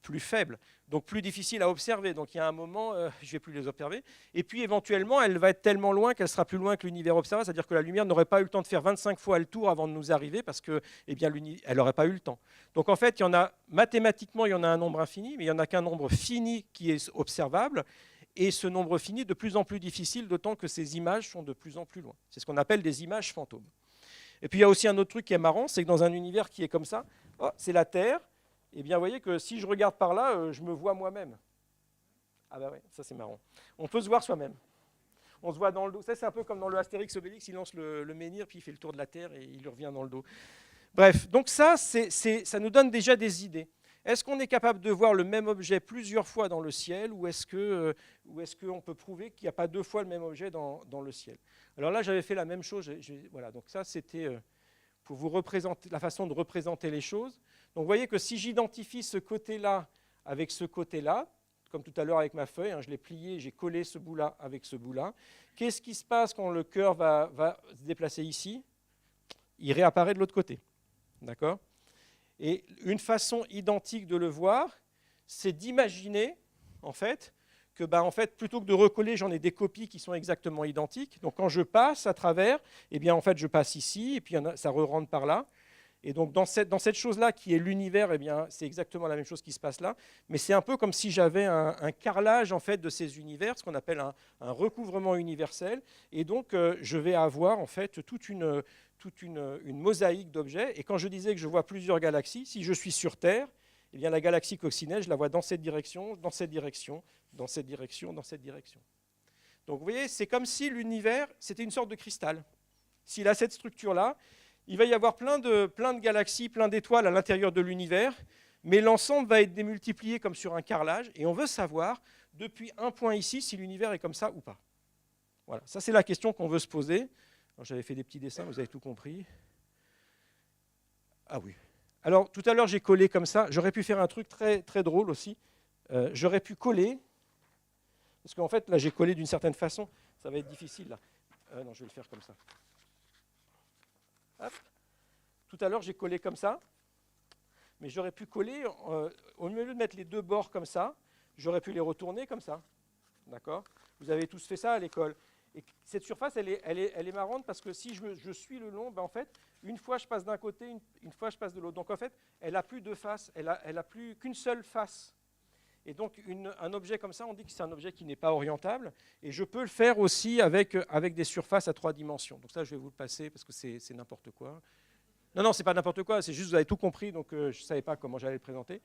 Plus faible, donc plus difficile à observer. Donc il y a un moment, je ne vais plus les observer. Et puis éventuellement, elle va être tellement loin qu'elle sera plus loin que l'univers observable, c'est-à-dire que la lumière n'aurait pas eu le temps de faire 25 fois le tour avant de nous arriver parce que, elle n'aurait pas eu le temps. Donc en fait, mathématiquement, il y en a un nombre infini, mais il n'y en a qu'un nombre fini qui est observable. Et ce nombre fini est de plus en plus difficile, d'autant que ces images sont de plus en plus loin. C'est ce qu'on appelle des images fantômes. Et puis il y a aussi un autre truc qui est marrant, c'est que dans un univers qui est comme ça, c'est la Terre. Eh bien, vous voyez que si je regarde par là, je me vois moi-même. Ah bah ouais, ça c'est marrant. On peut se voir soi-même. On se voit dans le dos. Ça, c'est un peu comme dans le Astérix Obélix, il lance le menhir, puis il fait le tour de la Terre et il lui revient dans le dos. Bref, donc ça nous donne déjà des idées. Est-ce qu'on est capable de voir le même objet plusieurs fois dans le ciel, ou est-ce qu'on peut prouver qu'il n'y a pas 2 fois le même objet dans le ciel? Alors là, j'avais fait la même chose. Voilà, donc ça, c'était pour vous représenter la façon de représenter les choses. Donc vous voyez que si j'identifie ce côté-là avec ce côté-là, comme tout à l'heure avec ma feuille, je l'ai plié, j'ai collé ce bout-là avec ce bout-là, qu'est-ce qui se passe quand le cœur va se déplacer ici? Il réapparaît de l'autre côté. D'accord? Et une façon identique de le voir, c'est d'imaginer, en fait, que plutôt que de recoller, j'en ai des copies qui sont exactement identiques. Donc quand je passe à travers, en fait, je passe ici, et puis ça re-rentre par là. Et donc dans cette chose-là qui est l'univers, c'est exactement la même chose qui se passe là. Mais c'est un peu comme si j'avais un carrelage en fait de ces univers, ce qu'on appelle un recouvrement universel. Et donc je vais avoir en fait toute une mosaïque d'objets. Et quand je disais que je vois plusieurs galaxies, si je suis sur Terre, la galaxie coccinelle, je la vois dans cette direction, dans cette direction, dans cette direction, dans cette direction. Donc vous voyez, c'est comme si l'univers, c'était une sorte de cristal. S'il a cette structure-là, il va y avoir plein de galaxies, plein d'étoiles à l'intérieur de l'univers, mais l'ensemble va être démultiplié comme sur un carrelage, et on veut savoir, depuis un point ici, si l'univers est comme ça ou pas. Voilà, ça c'est la question qu'on veut se poser. J'avais fait des petits dessins, vous avez tout compris. Ah oui. Alors, tout à l'heure, j'ai collé comme ça. J'aurais pu faire un truc très, très drôle aussi. j'aurais pu coller, parce qu'en fait, là, j'ai collé d'une certaine façon, ça va être difficile, là. Non, je vais le faire comme ça. Hop. Tout à l'heure, j'ai collé comme ça, mais j'aurais pu coller, au lieu de mettre les deux bords comme ça, j'aurais pu les retourner comme ça. D'accord ? Vous avez tous fait ça à l'école. Et cette surface, elle est marrante parce que si je suis le long, ben en fait, une fois je passe d'un côté, une fois je passe de l'autre. Donc en fait, elle n'a plus deux faces, elle a plus qu'une seule face. Et donc un objet comme ça, on dit que c'est un objet qui n'est pas orientable. Et je peux le faire aussi avec des surfaces à 3 dimensions. Donc ça, je vais vous le passer parce que c'est n'importe quoi. Non, c'est pas n'importe quoi, c'est juste que vous avez tout compris, donc je ne savais pas comment j'allais le présenter.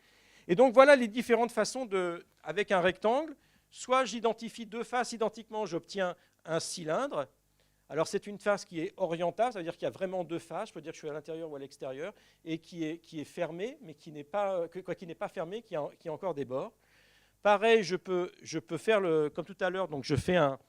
Et donc voilà les différentes façons avec un rectangle. Soit j'identifie deux faces identiquement, j'obtiens un cylindre. Alors c'est une face qui est orientable, ça veut dire qu'il y a vraiment deux faces, je peux dire que je suis à l'intérieur ou à l'extérieur, et qui est fermée, mais qui n'est pas fermée, qui a encore des bords. Pareil, je peux faire, comme tout à l'heure, donc je fais un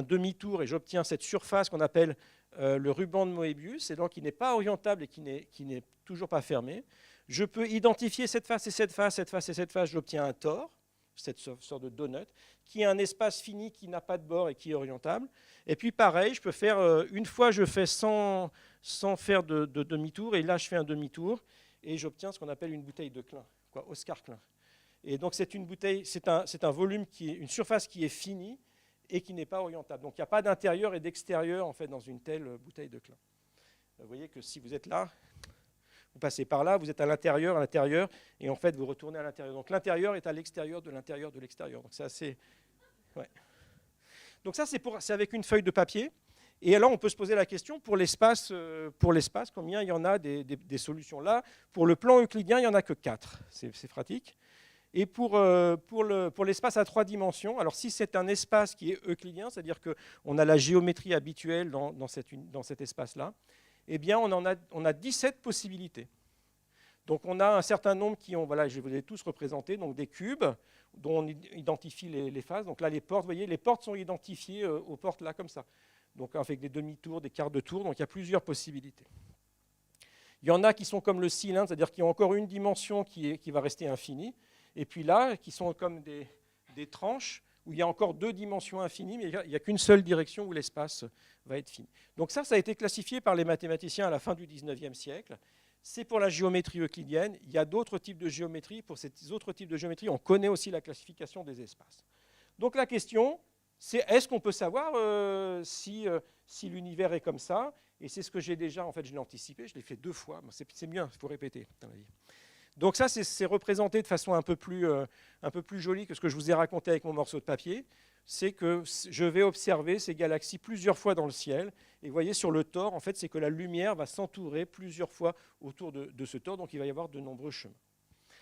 demi-tour et j'obtiens cette surface qu'on appelle le ruban de Moebius, et donc qui n'est pas orientable et qui n'est toujours pas fermé. Je peux identifier cette face et cette face, cette face et cette face, j'obtiens un tore, cette sorte de donut, qui est un espace fini qui n'a pas de bord et qui est orientable. Et puis pareil, je peux faire, une fois je fais sans faire de demi-tour, et là je fais un demi-tour, et j'obtiens ce qu'on appelle une bouteille de Klein, Oscar Klein. Et donc c'est une bouteille, c'est un volume une surface qui est finie et qui n'est pas orientable. Donc il n'y a pas d'intérieur et d'extérieur en fait dans une telle bouteille de Klein. Vous voyez que si vous êtes là, vous passez par là, vous êtes à l'intérieur, et en fait vous retournez à l'intérieur. Donc l'intérieur est à l'extérieur de l'intérieur de l'extérieur. Donc c'est assez, ouais. Donc ça c'est avec une feuille de papier. Et alors on peut se poser la question pour l'espace, combien il y en a des solutions là. Pour le plan euclidien, il n'y en a que 4. C'est pratique. Et pour l'espace à 3 dimensions, alors si c'est un espace qui est euclidien, c'est-à-dire qu'on a la géométrie habituelle dans cet espace-là, eh bien on a 17 possibilités. Donc on a un certain nombre qui ont, voilà, je vous ai tous représentés, donc des cubes dont on identifie les faces. Donc là les portes, vous voyez, les portes sont identifiées aux portes là comme ça. Donc avec des demi-tours, des quarts de tour, donc il y a plusieurs possibilités. Il y en a qui sont comme le cylindre, c'est-à-dire qui ont encore une dimension qui va rester infinie. Et puis là, qui sont comme des tranches, où il y a encore 2 dimensions infinies, mais il n'y a qu'une seule direction où l'espace va être fini. Donc ça a été classifié par les mathématiciens à la fin du 19e siècle. C'est pour la géométrie euclidienne. Il y a d'autres types de géométrie. Pour ces autres types de géométrie, on connaît aussi la classification des espaces. Donc la question, c'est est-ce qu'on peut savoir si l'univers est comme ça? Et c'est ce que j'ai déjà, en fait, je l'ai anticipé, je l'ai fait 2 fois. C'est bien, il faut répéter dans la vie. Donc ça, c'est représenté de façon un peu plus jolie que ce que je vous ai raconté avec mon morceau de papier. C'est que je vais observer ces galaxies plusieurs fois dans le ciel. Et vous voyez, sur le tore, en fait, c'est que la lumière va s'entourer plusieurs fois autour de ce tore. Donc il va y avoir de nombreux chemins.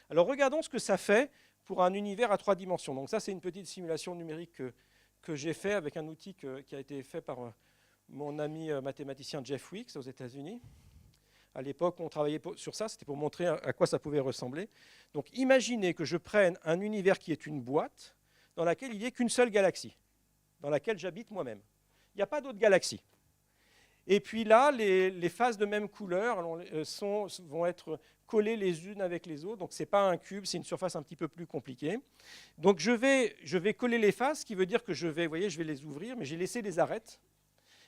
Alors regardons ce que ça fait pour un univers à 3 dimensions. Donc ça, c'est une petite simulation numérique que j'ai fait avec un outil qui a été fait par mon ami mathématicien Jeff Weeks aux États-Unis. À l'époque, on travaillait sur ça, c'était pour montrer à quoi ça pouvait ressembler. Donc imaginez que je prenne un univers qui est une boîte dans laquelle il n'y ait qu'une seule galaxie, dans laquelle j'habite moi-même. Il n'y a pas d'autres galaxies. Et puis là, les phases de même couleur vont être collées les unes avec les autres. Donc ce n'est pas un cube, c'est une surface un petit peu plus compliquée. Donc je vais coller les faces, ce qui veut dire que je vais les ouvrir, mais j'ai laissé des arêtes.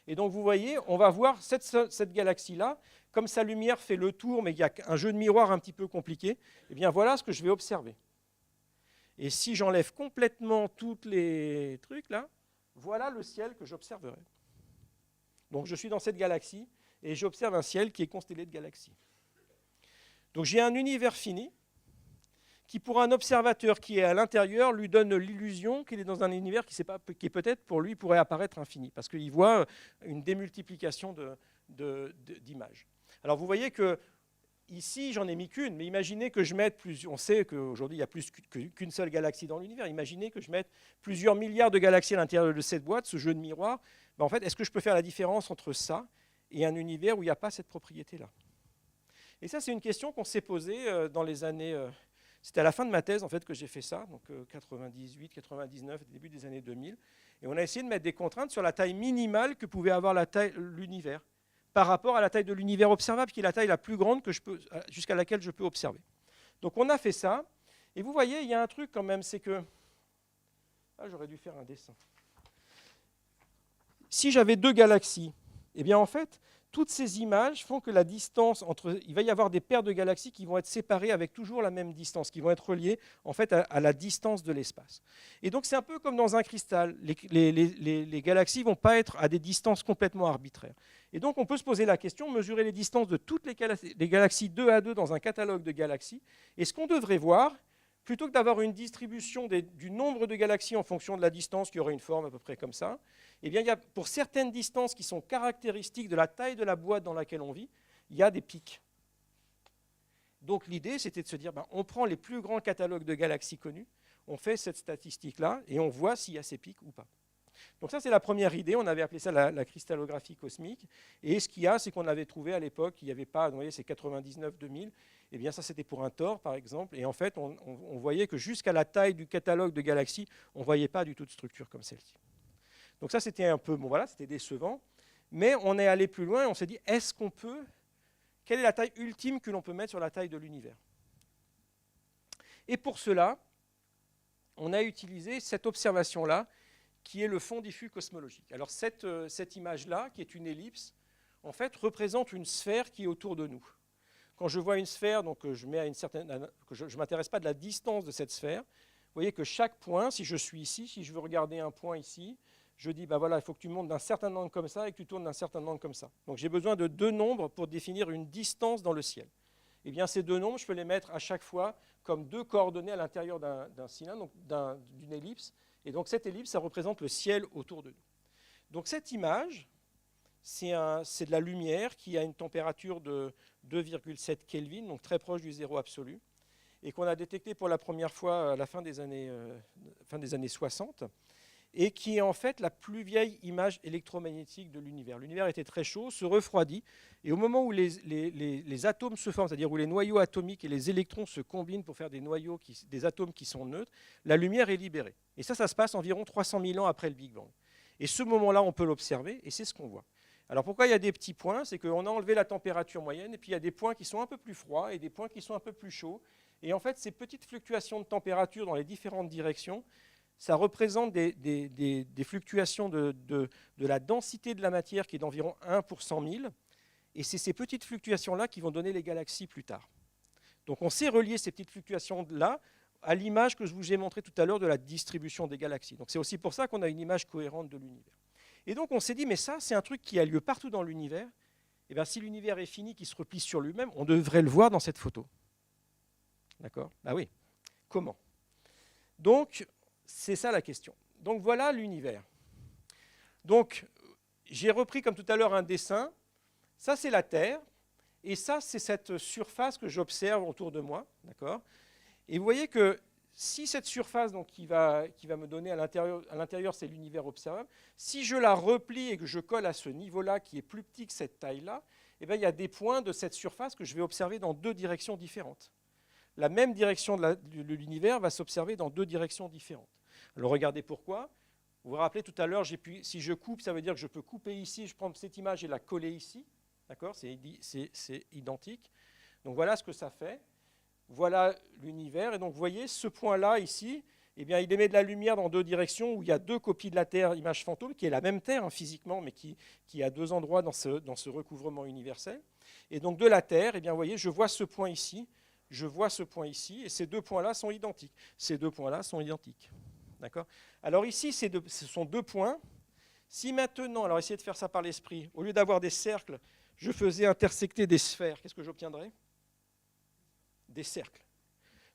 Et donc vous voyez, on va voir cette galaxie-là. Comme sa lumière fait le tour, mais il y a un jeu de miroir un petit peu compliqué, eh bien voilà ce que je vais observer. Et si j'enlève complètement tous les trucs là, voilà le ciel que j'observerai. Donc je suis dans cette galaxie et j'observe un ciel qui est constellé de galaxies. Donc j'ai un univers fini qui, pour un observateur qui est à l'intérieur, lui donne l'illusion qu'il est dans un univers qui peut-être pour lui pourrait apparaître infini, parce qu'il voit une démultiplication d'images. Alors vous voyez que ici, j'en ai mis qu'une, mais imaginez que je mette plusieurs. On sait qu'aujourd'hui, il y a plus qu'une seule galaxie dans l'univers. Imaginez que je mette plusieurs milliards de galaxies à l'intérieur de cette boîte, ce jeu de miroir. Ben en fait, est-ce que je peux faire la différence entre ça et un univers où il n'y a pas cette propriété-là? Et ça, c'est une question qu'on s'est posée dans les années... C'était à la fin de ma thèse en fait, que j'ai fait ça, donc 98, 99, début des années 2000. Et on a essayé de mettre des contraintes sur la taille minimale que pouvait avoir l'univers, par rapport à la taille de l'univers observable, qui est la taille la plus grande jusqu'à laquelle je peux observer. Donc on a fait ça, Et vous voyez, il y a un truc quand même, c'est que... Ah, j'aurais dû faire un dessin. Si j'avais deux galaxies, eh bien en fait, toutes ces images font que la distance entre... Il va y avoir des paires de galaxies qui vont être séparées avec toujours la même distance, qui vont être reliées en fait à la distance de l'espace. Et donc c'est un peu comme dans un cristal. Les galaxies ne vont pas être à des distances complètement arbitraires. Et donc on peut se poser la question, mesurer les distances de toutes les galaxies 2 à 2 dans un catalogue de galaxies. Et ce qu'on devrait voir, plutôt que d'avoir une distribution du nombre de galaxies en fonction de la distance, qui aurait une forme à peu près comme ça, eh bien, il y a, pour certaines distances qui sont caractéristiques de la taille de la boîte dans laquelle on vit, il y a des pics. Donc l'idée, c'était de se dire, on prend les plus grands catalogues de galaxies connus, on fait cette statistique-là, et on voit s'il y a ces pics ou pas. Donc ça, c'est la première idée. On avait appelé ça la cristallographie cosmique. Et ce qu'il y a, c'est qu'on avait trouvé à l'époque qu'il n'y avait pas, vous voyez, c'est 99-2000. Eh bien, ça, c'était pour un Thor, par exemple. Et en fait, on voyait que jusqu'à la taille du catalogue de galaxies, on ne voyait pas du tout de structure comme celle-ci. Donc ça, c'était un peu, bon voilà, c'était décevant. Mais on est allé plus loin et on s'est dit, est-ce qu'on peut, quelle est la taille ultime que l'on peut mettre sur la taille de l'univers? Et pour cela, on a utilisé cette observation-là, qui est le fond diffus cosmologique. Alors cette image-là, qui est une ellipse, en fait, représente une sphère qui est autour de nous. Quand je vois une sphère, donc je ne m'intéresse pas de la distance de cette sphère. Vous voyez que chaque point, si je suis ici, si je veux regarder un point ici, je dis, voilà, il faut que tu montes d'un certain angle comme ça et que tu tournes d'un certain angle comme ça. Donc j'ai besoin de deux nombres pour définir une distance dans le ciel. Eh bien, ces deux nombres, je peux les mettre à chaque fois comme deux coordonnées à l'intérieur d'un cylindre, donc d'une ellipse. Et donc cette ellipse, ça représente le ciel autour de nous. Donc cette image, c'est de la lumière qui a une température de 2,7 Kelvin, donc très proche du zéro absolu, et qu'on a détecté pour la première fois à la fin des années 60, et qui est en fait la plus vieille image électromagnétique de l'univers. L'univers était très chaud, se refroidit, et au moment où les atomes se forment, c'est-à-dire où les noyaux atomiques et les électrons se combinent pour faire des atomes qui sont neutres, la lumière est libérée. Et ça se passe environ 300 000 ans après le Big Bang. Et ce moment-là, on peut l'observer, et c'est ce qu'on voit. Alors pourquoi il y a des petits points? C'est qu'on a enlevé la température moyenne, et puis il y a des points qui sont un peu plus froids et des points qui sont un peu plus chauds. Et en fait, ces petites fluctuations de température dans les différentes directions, ça représente des fluctuations de la densité de la matière qui est d'environ 1 pour 100 000. Et c'est ces petites fluctuations-là qui vont donner les galaxies plus tard. Donc on sait relier ces petites fluctuations-là à l'image que je vous ai montrée tout à l'heure de la distribution des galaxies. Donc c'est aussi pour ça qu'on a une image cohérente de l'univers. Et donc on s'est dit, mais ça, c'est un truc qui a lieu partout dans l'univers. Et bien si l'univers est fini, qu'il se replie sur lui-même, on devrait le voir dans cette photo. D'accord? Ah oui. Comment? Donc, c'est ça la question. Donc voilà l'univers. Donc j'ai repris comme tout à l'heure un dessin. Ça c'est la Terre et ça c'est cette surface que j'observe autour de moi, d'accord? Et vous voyez que si cette surface donc, qui va me donner à l'intérieur c'est l'univers observable, si je la replie et que je colle à ce niveau-là qui est plus petit que cette taille-là, eh bien, il y a des points de cette surface que je vais observer dans deux directions différentes. La même direction de l'univers va s'observer dans deux directions différentes. Alors regardez pourquoi. Vous vous rappelez tout à l'heure, si je coupe, ça veut dire que je peux couper ici, je prends cette image et la coller ici. D'accord? C'est identique. Donc voilà ce que ça fait. Voilà l'univers. Et donc vous voyez, ce point-là ici, eh bien, il émet de la lumière dans deux directions où il y a deux copies de la Terre, image fantôme, qui est la même Terre physiquement, mais qui a deux endroits dans ce recouvrement universel. Et donc de la Terre, eh bien, vous voyez, je vois ce point ici. Je vois ce point ici, et ces deux points-là sont identiques. Ces deux points-là sont identiques. D'accord? Alors ici, ce sont deux points. Si maintenant, alors essayez de faire ça par l'esprit, au lieu d'avoir des cercles, je faisais intersecter des sphères, qu'est-ce que j'obtiendrais? Des cercles.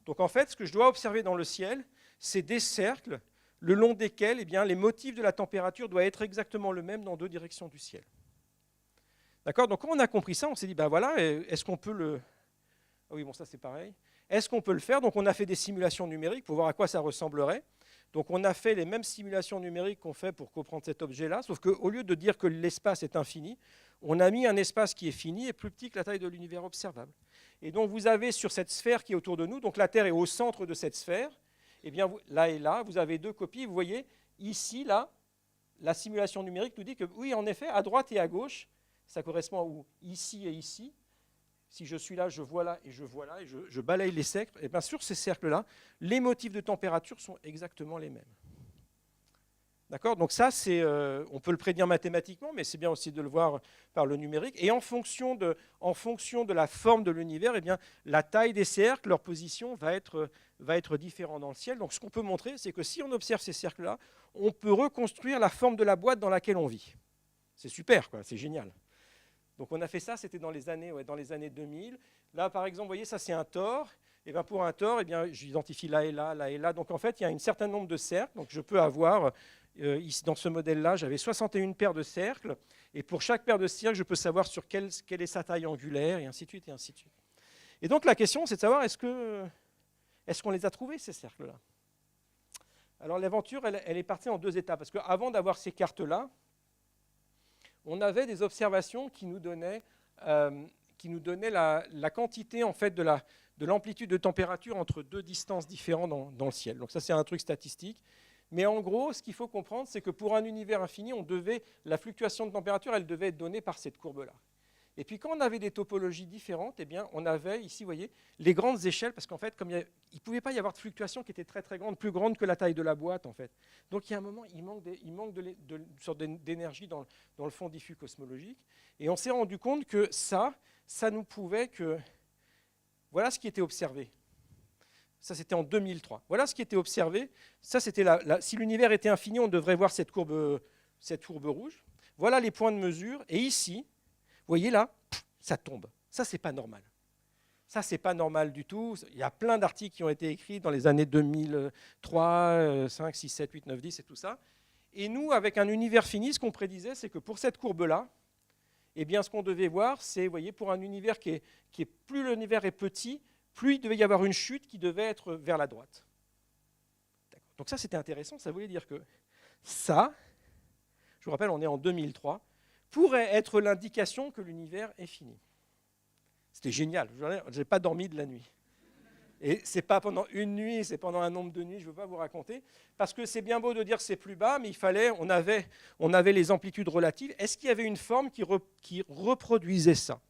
Donc en fait, ce que je dois observer dans le ciel, c'est des cercles le long desquels eh bien, les motifs de la température doivent être exactement le même dans deux directions du ciel. D'accord? Donc quand on a compris ça, on s'est dit, ben voilà, est-ce qu'on peut le... Ah oui, bon, ça c'est pareil. Est-ce qu'on peut le faire? Donc on a fait des simulations numériques pour voir à quoi ça ressemblerait. Donc on a fait les mêmes simulations numériques qu'on fait pour comprendre cet objet-là, sauf qu'au lieu de dire que l'espace est infini, on a mis un espace qui est fini et plus petit que la taille de l'univers observable. Et donc vous avez sur cette sphère qui est autour de nous, donc la Terre est au centre de cette sphère, et bien là et là, vous avez deux copies. Vous voyez, ici, là, la simulation numérique nous dit que oui, en effet, à droite et à gauche, ça correspond à où? Ici et ici. si je suis là, je vois là, et je balaye les cercles, et bien sur ces cercles-là, les motifs de température sont exactement les mêmes. D'accord? Donc ça, on peut le prédire mathématiquement, mais c'est bien aussi de le voir par le numérique. Et en fonction de la forme de l'univers, eh bien, la taille des cercles, leur position va être différente dans le ciel. Donc ce qu'on peut montrer, c'est que si on observe ces cercles-là, on peut reconstruire la forme de la boîte dans laquelle on vit. C'est super, quoi, c'est génial. Donc on a fait ça, c'était dans les années 2000. Là, par exemple, vous voyez, ça c'est un tore. Et bien pour un tore, eh bien, j'identifie là et là, là et là. Donc en fait, il y a un certain nombre de cercles. Donc je peux avoir, ici dans ce modèle-là, j'avais 61 paires de cercles. Et pour chaque paire de cercles, je peux savoir sur quelle est sa taille angulaire, et ainsi de suite, et ainsi de suite. Et donc la question, c'est de savoir, est-ce qu'on les a trouvés, ces cercles-là? Alors l'aventure, elle est partie en 2 étapes. Parce qu'avant d'avoir ces cartes-là, on avait des observations qui nous donnaient la quantité en fait, de l'amplitude de température entre 2 distances différentes dans le ciel. Donc ça, c'est un truc statistique. Mais en gros, ce qu'il faut comprendre, c'est que pour un univers infini, la fluctuation de température, elle devait être donnée par cette courbe-là. Et puis quand on avait des topologies différentes, eh bien, on avait ici, vous voyez, les grandes échelles, parce qu'en fait, il ne pouvait pas y avoir de fluctuation qui était très très grande, plus grande que la taille de la boîte, en fait. Donc il y a un moment, il manque une sorte d'énergie dans le fond diffus cosmologique. Et on s'est rendu compte que ça nous prouvait que voilà ce qui était observé. Ça, c'était en 2003. Voilà ce qui était observé. Ça, c'était si l'univers était infini, on devrait voir cette courbe rouge. Voilà les points de mesure. Et ici, vous voyez là, ça tombe. Ça, c'est pas normal. Ça, c'est pas normal du tout. Il y a plein d'articles qui ont été écrits dans les années 2003, 5, 6, 7, 8, 9, 10 et tout ça. Et nous, avec un univers fini, ce qu'on prédisait, c'est que pour cette courbe-là, eh bien, ce qu'on devait voir, c'est, vous voyez, pour un univers plus l'univers est petit, plus il devait y avoir une chute qui devait être vers la droite. Donc ça, c'était intéressant. Ça voulait dire que ça, je vous rappelle, on est en 2003, pourrait être l'indication que l'univers est fini. C'était génial. Je n'ai pas dormi de la nuit. Et ce n'est pas pendant une nuit, c'est pendant un nombre de nuits, je ne veux pas vous raconter, parce que c'est bien beau de dire que c'est plus bas, mais on avait les amplitudes relatives. Est-ce qu'il y avait une forme qui reproduisait ça?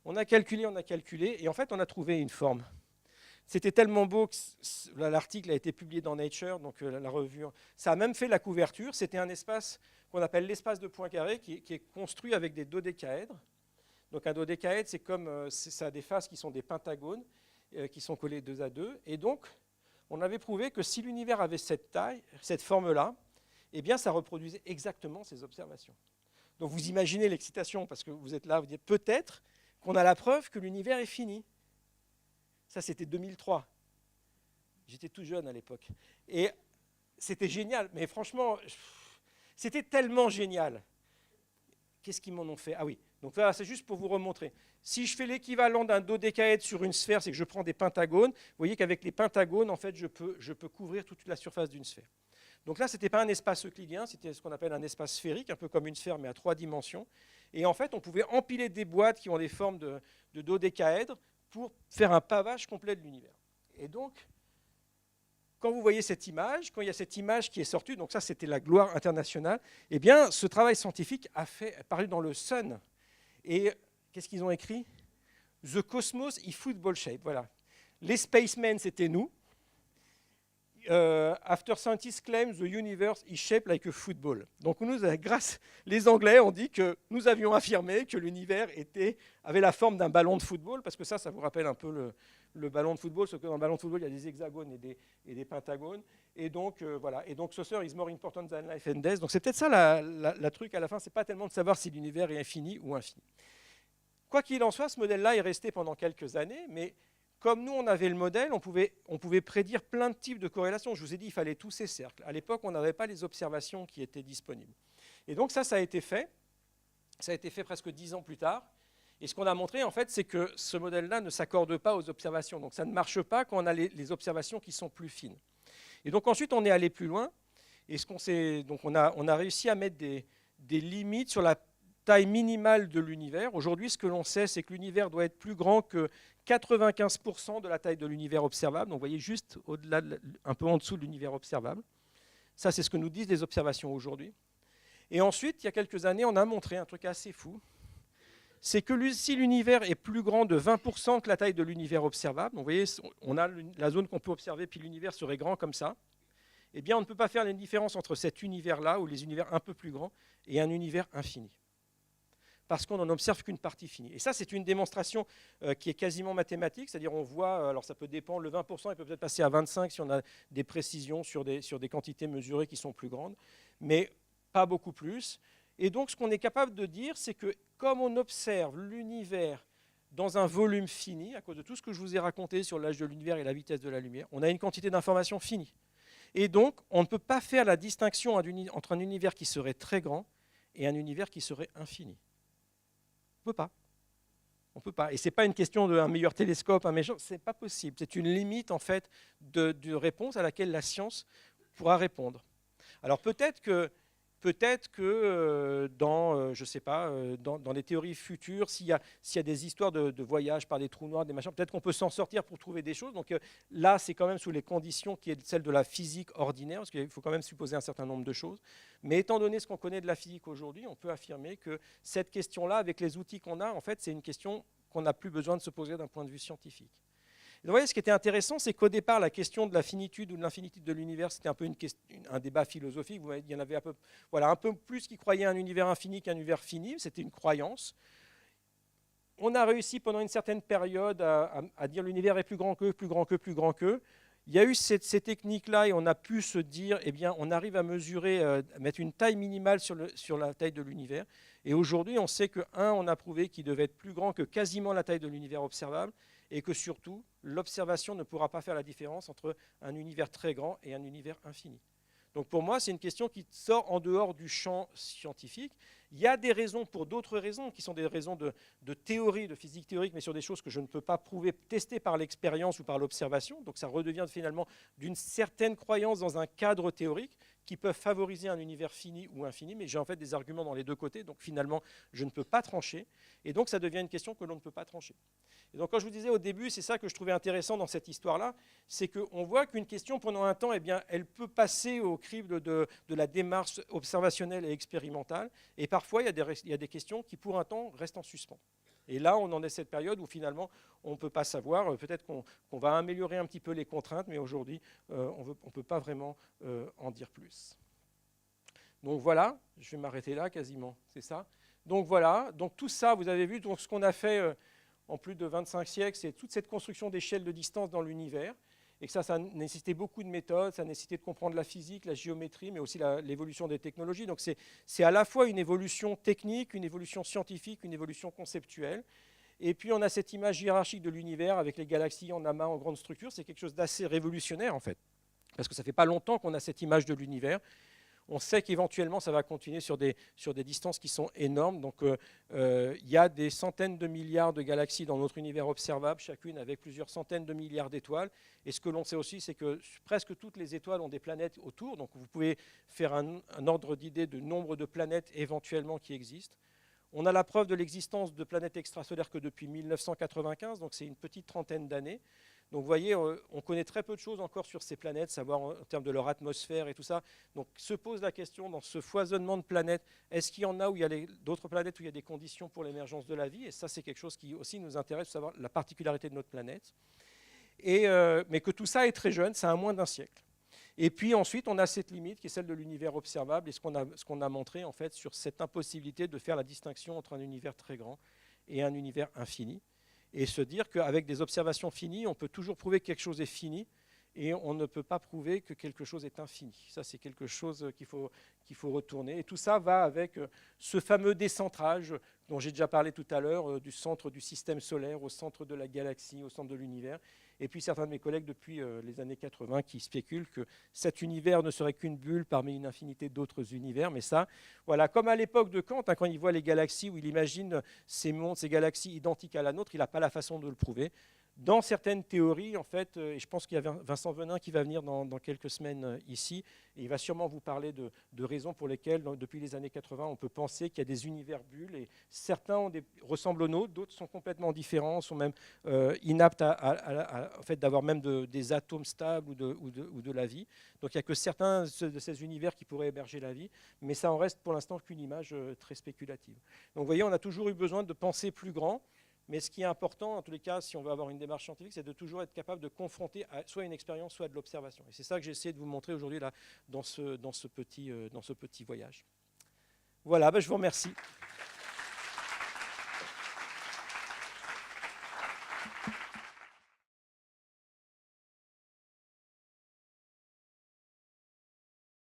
On a calculé, et en fait, on a trouvé une forme. C'était tellement beau que l'article a été publié dans Nature, donc la revue. Ça a même fait la couverture. C'était un espace qu'on appelle l'espace de Poincaré, qui est construit avec des dodécaèdres. Donc un dodécaèdre, ça a des faces qui sont des pentagones, qui sont collés 2 à 2. Et donc, on avait prouvé que si l'univers avait cette taille, cette forme-là, eh bien, ça reproduisait exactement ces observations. Donc vous imaginez l'excitation, parce que vous êtes là, vous dites peut-être qu'on a la preuve que l'univers est fini. Ça, c'était 2003. J'étais tout jeune à l'époque. Et c'était génial, mais franchement, c'était tellement génial. Qu'est-ce qu'ils m'en ont fait? Ah oui, donc là, c'est juste pour vous remontrer. Si je fais l'équivalent d'un dodécaèdre sur une sphère, c'est que je prends des pentagones. Vous voyez qu'avec les pentagones, en fait, je peux couvrir toute la surface d'une sphère. Donc là, ce n'était pas un espace euclidien, c'était ce qu'on appelle un espace sphérique, un peu comme une sphère, mais à 3 dimensions. Et en fait, on pouvait empiler des boîtes qui ont des formes de dodécaèdres pour faire un pavage complet de l'univers. Et donc, quand vous voyez cette image, quand il y a cette image qui est sortie, donc ça c'était la gloire internationale, eh bien ce travail scientifique a paru dans le Sun. Et qu'est-ce qu'ils ont écrit? The Cosmos is football shape. Voilà. Les spacemen, c'était nous. After scientists claim the universe is shaped like a football. Donc grâce, les Anglais ont dit que nous avions affirmé que l'univers avait la forme d'un ballon de football, parce que ça vous rappelle un peu le ballon de football, sauf que dans le ballon de football, il y a des hexagones et des pentagones. Et donc, voilà. Et donc, Saucer is more important than life and death. Donc, c'est peut-être ça la truc à la fin, c'est pas tellement de savoir si l'univers est infini ou infini. Quoi qu'il en soit, ce modèle-là est resté pendant quelques années, mais comme nous, on avait le modèle, on pouvait prédire plein de types de corrélations. Je vous ai dit, il fallait tous ces cercles. À l'époque, on n'avait pas les observations qui étaient disponibles. Et donc ça a été fait. Ça a été fait presque 10 ans plus tard. Et ce qu'on a montré, en fait, c'est que ce modèle-là ne s'accorde pas aux observations. Donc ça ne marche pas quand on a les observations qui sont plus fines. Et donc ensuite, on est allé plus loin. Et on a réussi à mettre des limites sur la taille minimale de l'univers. Aujourd'hui, ce que l'on sait, c'est que l'univers doit être plus grand que 95% de la taille de l'univers observable. Donc vous voyez, juste au-delà, un peu en dessous de l'univers observable. Ça, c'est ce que nous disent les observations aujourd'hui. Et ensuite, il y a quelques années, on a montré un truc assez fou. c'est que si l'univers est plus grand de 20% que la taille de l'univers observable, donc vous voyez, on a la zone qu'on peut observer, puis l'univers serait grand comme ça, eh bien on ne peut pas faire la différence entre cet univers-là, ou les univers un peu plus grands, et un univers infini. Parce qu'on n'en observe qu'une partie finie. Et ça, c'est une démonstration qui est quasiment mathématique, c'est-à-dire on voit, alors ça peut dépendre, le 20%, il peut peut-être passer à 25% si on a des précisions sur des quantités mesurées qui sont plus grandes, mais pas beaucoup plus. Et donc, ce qu'on est capable de dire, c'est que comme on observe l'univers dans un volume fini, à cause de tout ce que je vous ai raconté sur l'âge de l'univers et la vitesse de la lumière, on a une quantité d'informations finie. Et donc, on ne peut pas faire la distinction entre un univers qui serait très grand et un univers qui serait infini. On ne peut pas. On peut pas. Et ce n'est pas une question d'un meilleur télescope, un meilleur... Ce n'est pas possible. C'est une limite, en fait, de réponse à laquelle la science pourra répondre. Alors peut-être que je sais pas, dans les théories futures, s'il y a des histoires de voyage par des trous noirs, des machins, peut-être qu'on peut s'en sortir pour trouver des choses. Donc là, c'est quand même sous les conditions qui est celle de la physique ordinaire, parce qu'il faut quand même supposer un certain nombre de choses. Mais étant donné ce qu'on connaît de la physique aujourd'hui, on peut affirmer que cette question-là, avec les outils qu'on a, en fait, c'est une question qu'on n'a plus besoin de se poser d'un point de vue scientifique. Vous voyez, ce qui était intéressant, c'est qu'au départ, la question de la finitude ou de l'infinitude de l'univers, c'était un peu un débat philosophique. Vous voyez, il y en avait un peu plus qui croyaient à un univers infini qu'un univers fini. C'était une croyance. On a réussi pendant une certaine période à dire l'univers est plus grand que, plus grand que, plus grand que. Il y a eu ces techniques-là et on a pu se dire, eh bien, on arrive à mesurer, à mettre une taille minimale sur la taille de l'univers. Et aujourd'hui, on sait que, on a prouvé qu'il devait être plus grand que quasiment la taille de l'univers observable, et que surtout, l'observation ne pourra pas faire la différence entre un univers très grand et un univers infini. Donc pour moi, c'est une question qui sort en dehors du champ scientifique. Il y a des raisons pour d'autres raisons, qui sont des raisons de théorie, de physique théorique, mais sur des choses que je ne peux pas prouver, tester par l'expérience ou par l'observation. Donc ça redevient finalement d'une certaine croyance dans un cadre théorique qui peuvent favoriser un univers fini ou infini, mais j'ai en fait des arguments dans les deux côtés, donc finalement, je ne peux pas trancher. Et donc ça devient une question que l'on ne peut pas trancher. Et donc, quand je vous disais au début, c'est ça que je trouvais intéressant dans cette histoire-là, c'est qu'on voit qu'une question, pendant un temps, eh bien, elle peut passer au crible de la démarche observationnelle et expérimentale, et parfois, il y a des questions qui, pour un temps, restent en suspens. Et là, on en est cette période où, finalement, on ne peut pas savoir. Peut-être qu'on va améliorer un petit peu les contraintes, mais aujourd'hui, on ne peut pas vraiment en dire plus. Donc voilà, je vais m'arrêter là quasiment, c'est ça. Donc voilà, donc tout ça, vous avez vu, donc ce qu'on a fait... en plus de 25 siècles, c'est toute cette construction d'échelle de distance dans l'univers, et que ça nécessitait beaucoup de méthodes, ça nécessitait de comprendre la physique, la géométrie, mais aussi l'évolution des technologies. Donc c'est à la fois une évolution technique, une évolution scientifique, une évolution conceptuelle. Et puis on a cette image hiérarchique de l'univers avec les galaxies en amas, en grande structure. C'est quelque chose d'assez révolutionnaire en fait, parce que ça ne fait pas longtemps qu'on a cette image de l'univers. On sait qu'éventuellement, ça va continuer sur des distances qui sont énormes. Donc, il y a des centaines de milliards de galaxies dans notre univers observable, chacune avec plusieurs centaines de milliards d'étoiles. Et ce que l'on sait aussi, c'est que presque toutes les étoiles ont des planètes autour. Donc, vous pouvez faire un ordre d'idée du nombre de planètes éventuellement qui existent. On a la preuve de l'existence de planètes extrasolaires que depuis 1995, donc c'est une petite trentaine d'années. Donc vous voyez, on connaît très peu de choses encore sur ces planètes, savoir en termes de leur atmosphère et tout ça. Donc se pose la question, dans ce foisonnement de planètes, est-ce qu'il y en a où il y a d'autres planètes où il y a des conditions pour l'émergence de la vie? Et ça, c'est quelque chose qui aussi nous intéresse, de savoir la particularité de notre planète. Mais que tout ça est très jeune, ça a moins d'un siècle. Et puis ensuite, on a cette limite qui est celle de l'univers observable et ce qu'on a montré en fait sur cette impossibilité de faire la distinction entre un univers très grand et un univers infini. Et se dire qu'avec des observations finies, on peut toujours prouver que quelque chose est fini et on ne peut pas prouver que quelque chose est infini. Ça, c'est quelque chose qu'il faut retourner. Et tout ça va avec ce fameux décentrage dont j'ai déjà parlé tout à l'heure, du centre du système solaire au centre de la galaxie, au centre de l'univers. Et puis certains de mes collègues depuis les années 80 qui spéculent que cet univers ne serait qu'une bulle parmi une infinité d'autres univers. Mais ça, voilà, comme à l'époque de Kant, quand il voit les galaxies, où il imagine ces mondes, ces galaxies identiques à la nôtre, il n'a pas la façon de le prouver. dans certaines théories, en fait, et je pense qu'il y a Vincent Venin qui va venir dans quelques semaines ici, et il va sûrement vous parler de raisons pour lesquelles, depuis les années 80, on peut penser qu'il y a des univers bulles, et certains ressemblent aux nôtres, d'autres sont complètement différents, sont même inaptes au fait d'avoir même des atomes stables ou de la vie. Donc il n'y a que certains de ces univers qui pourraient héberger la vie, mais ça en reste pour l'instant qu'une image très spéculative. Donc vous voyez, on a toujours eu besoin de penser plus grand. Mais ce qui est important, en tous les cas, si on veut avoir une démarche scientifique, c'est de toujours être capable de confronter à soit une expérience, soit de l'observation. Et c'est ça que j'ai essayé de vous montrer aujourd'hui là, dans ce petit voyage. Voilà, ben je vous remercie.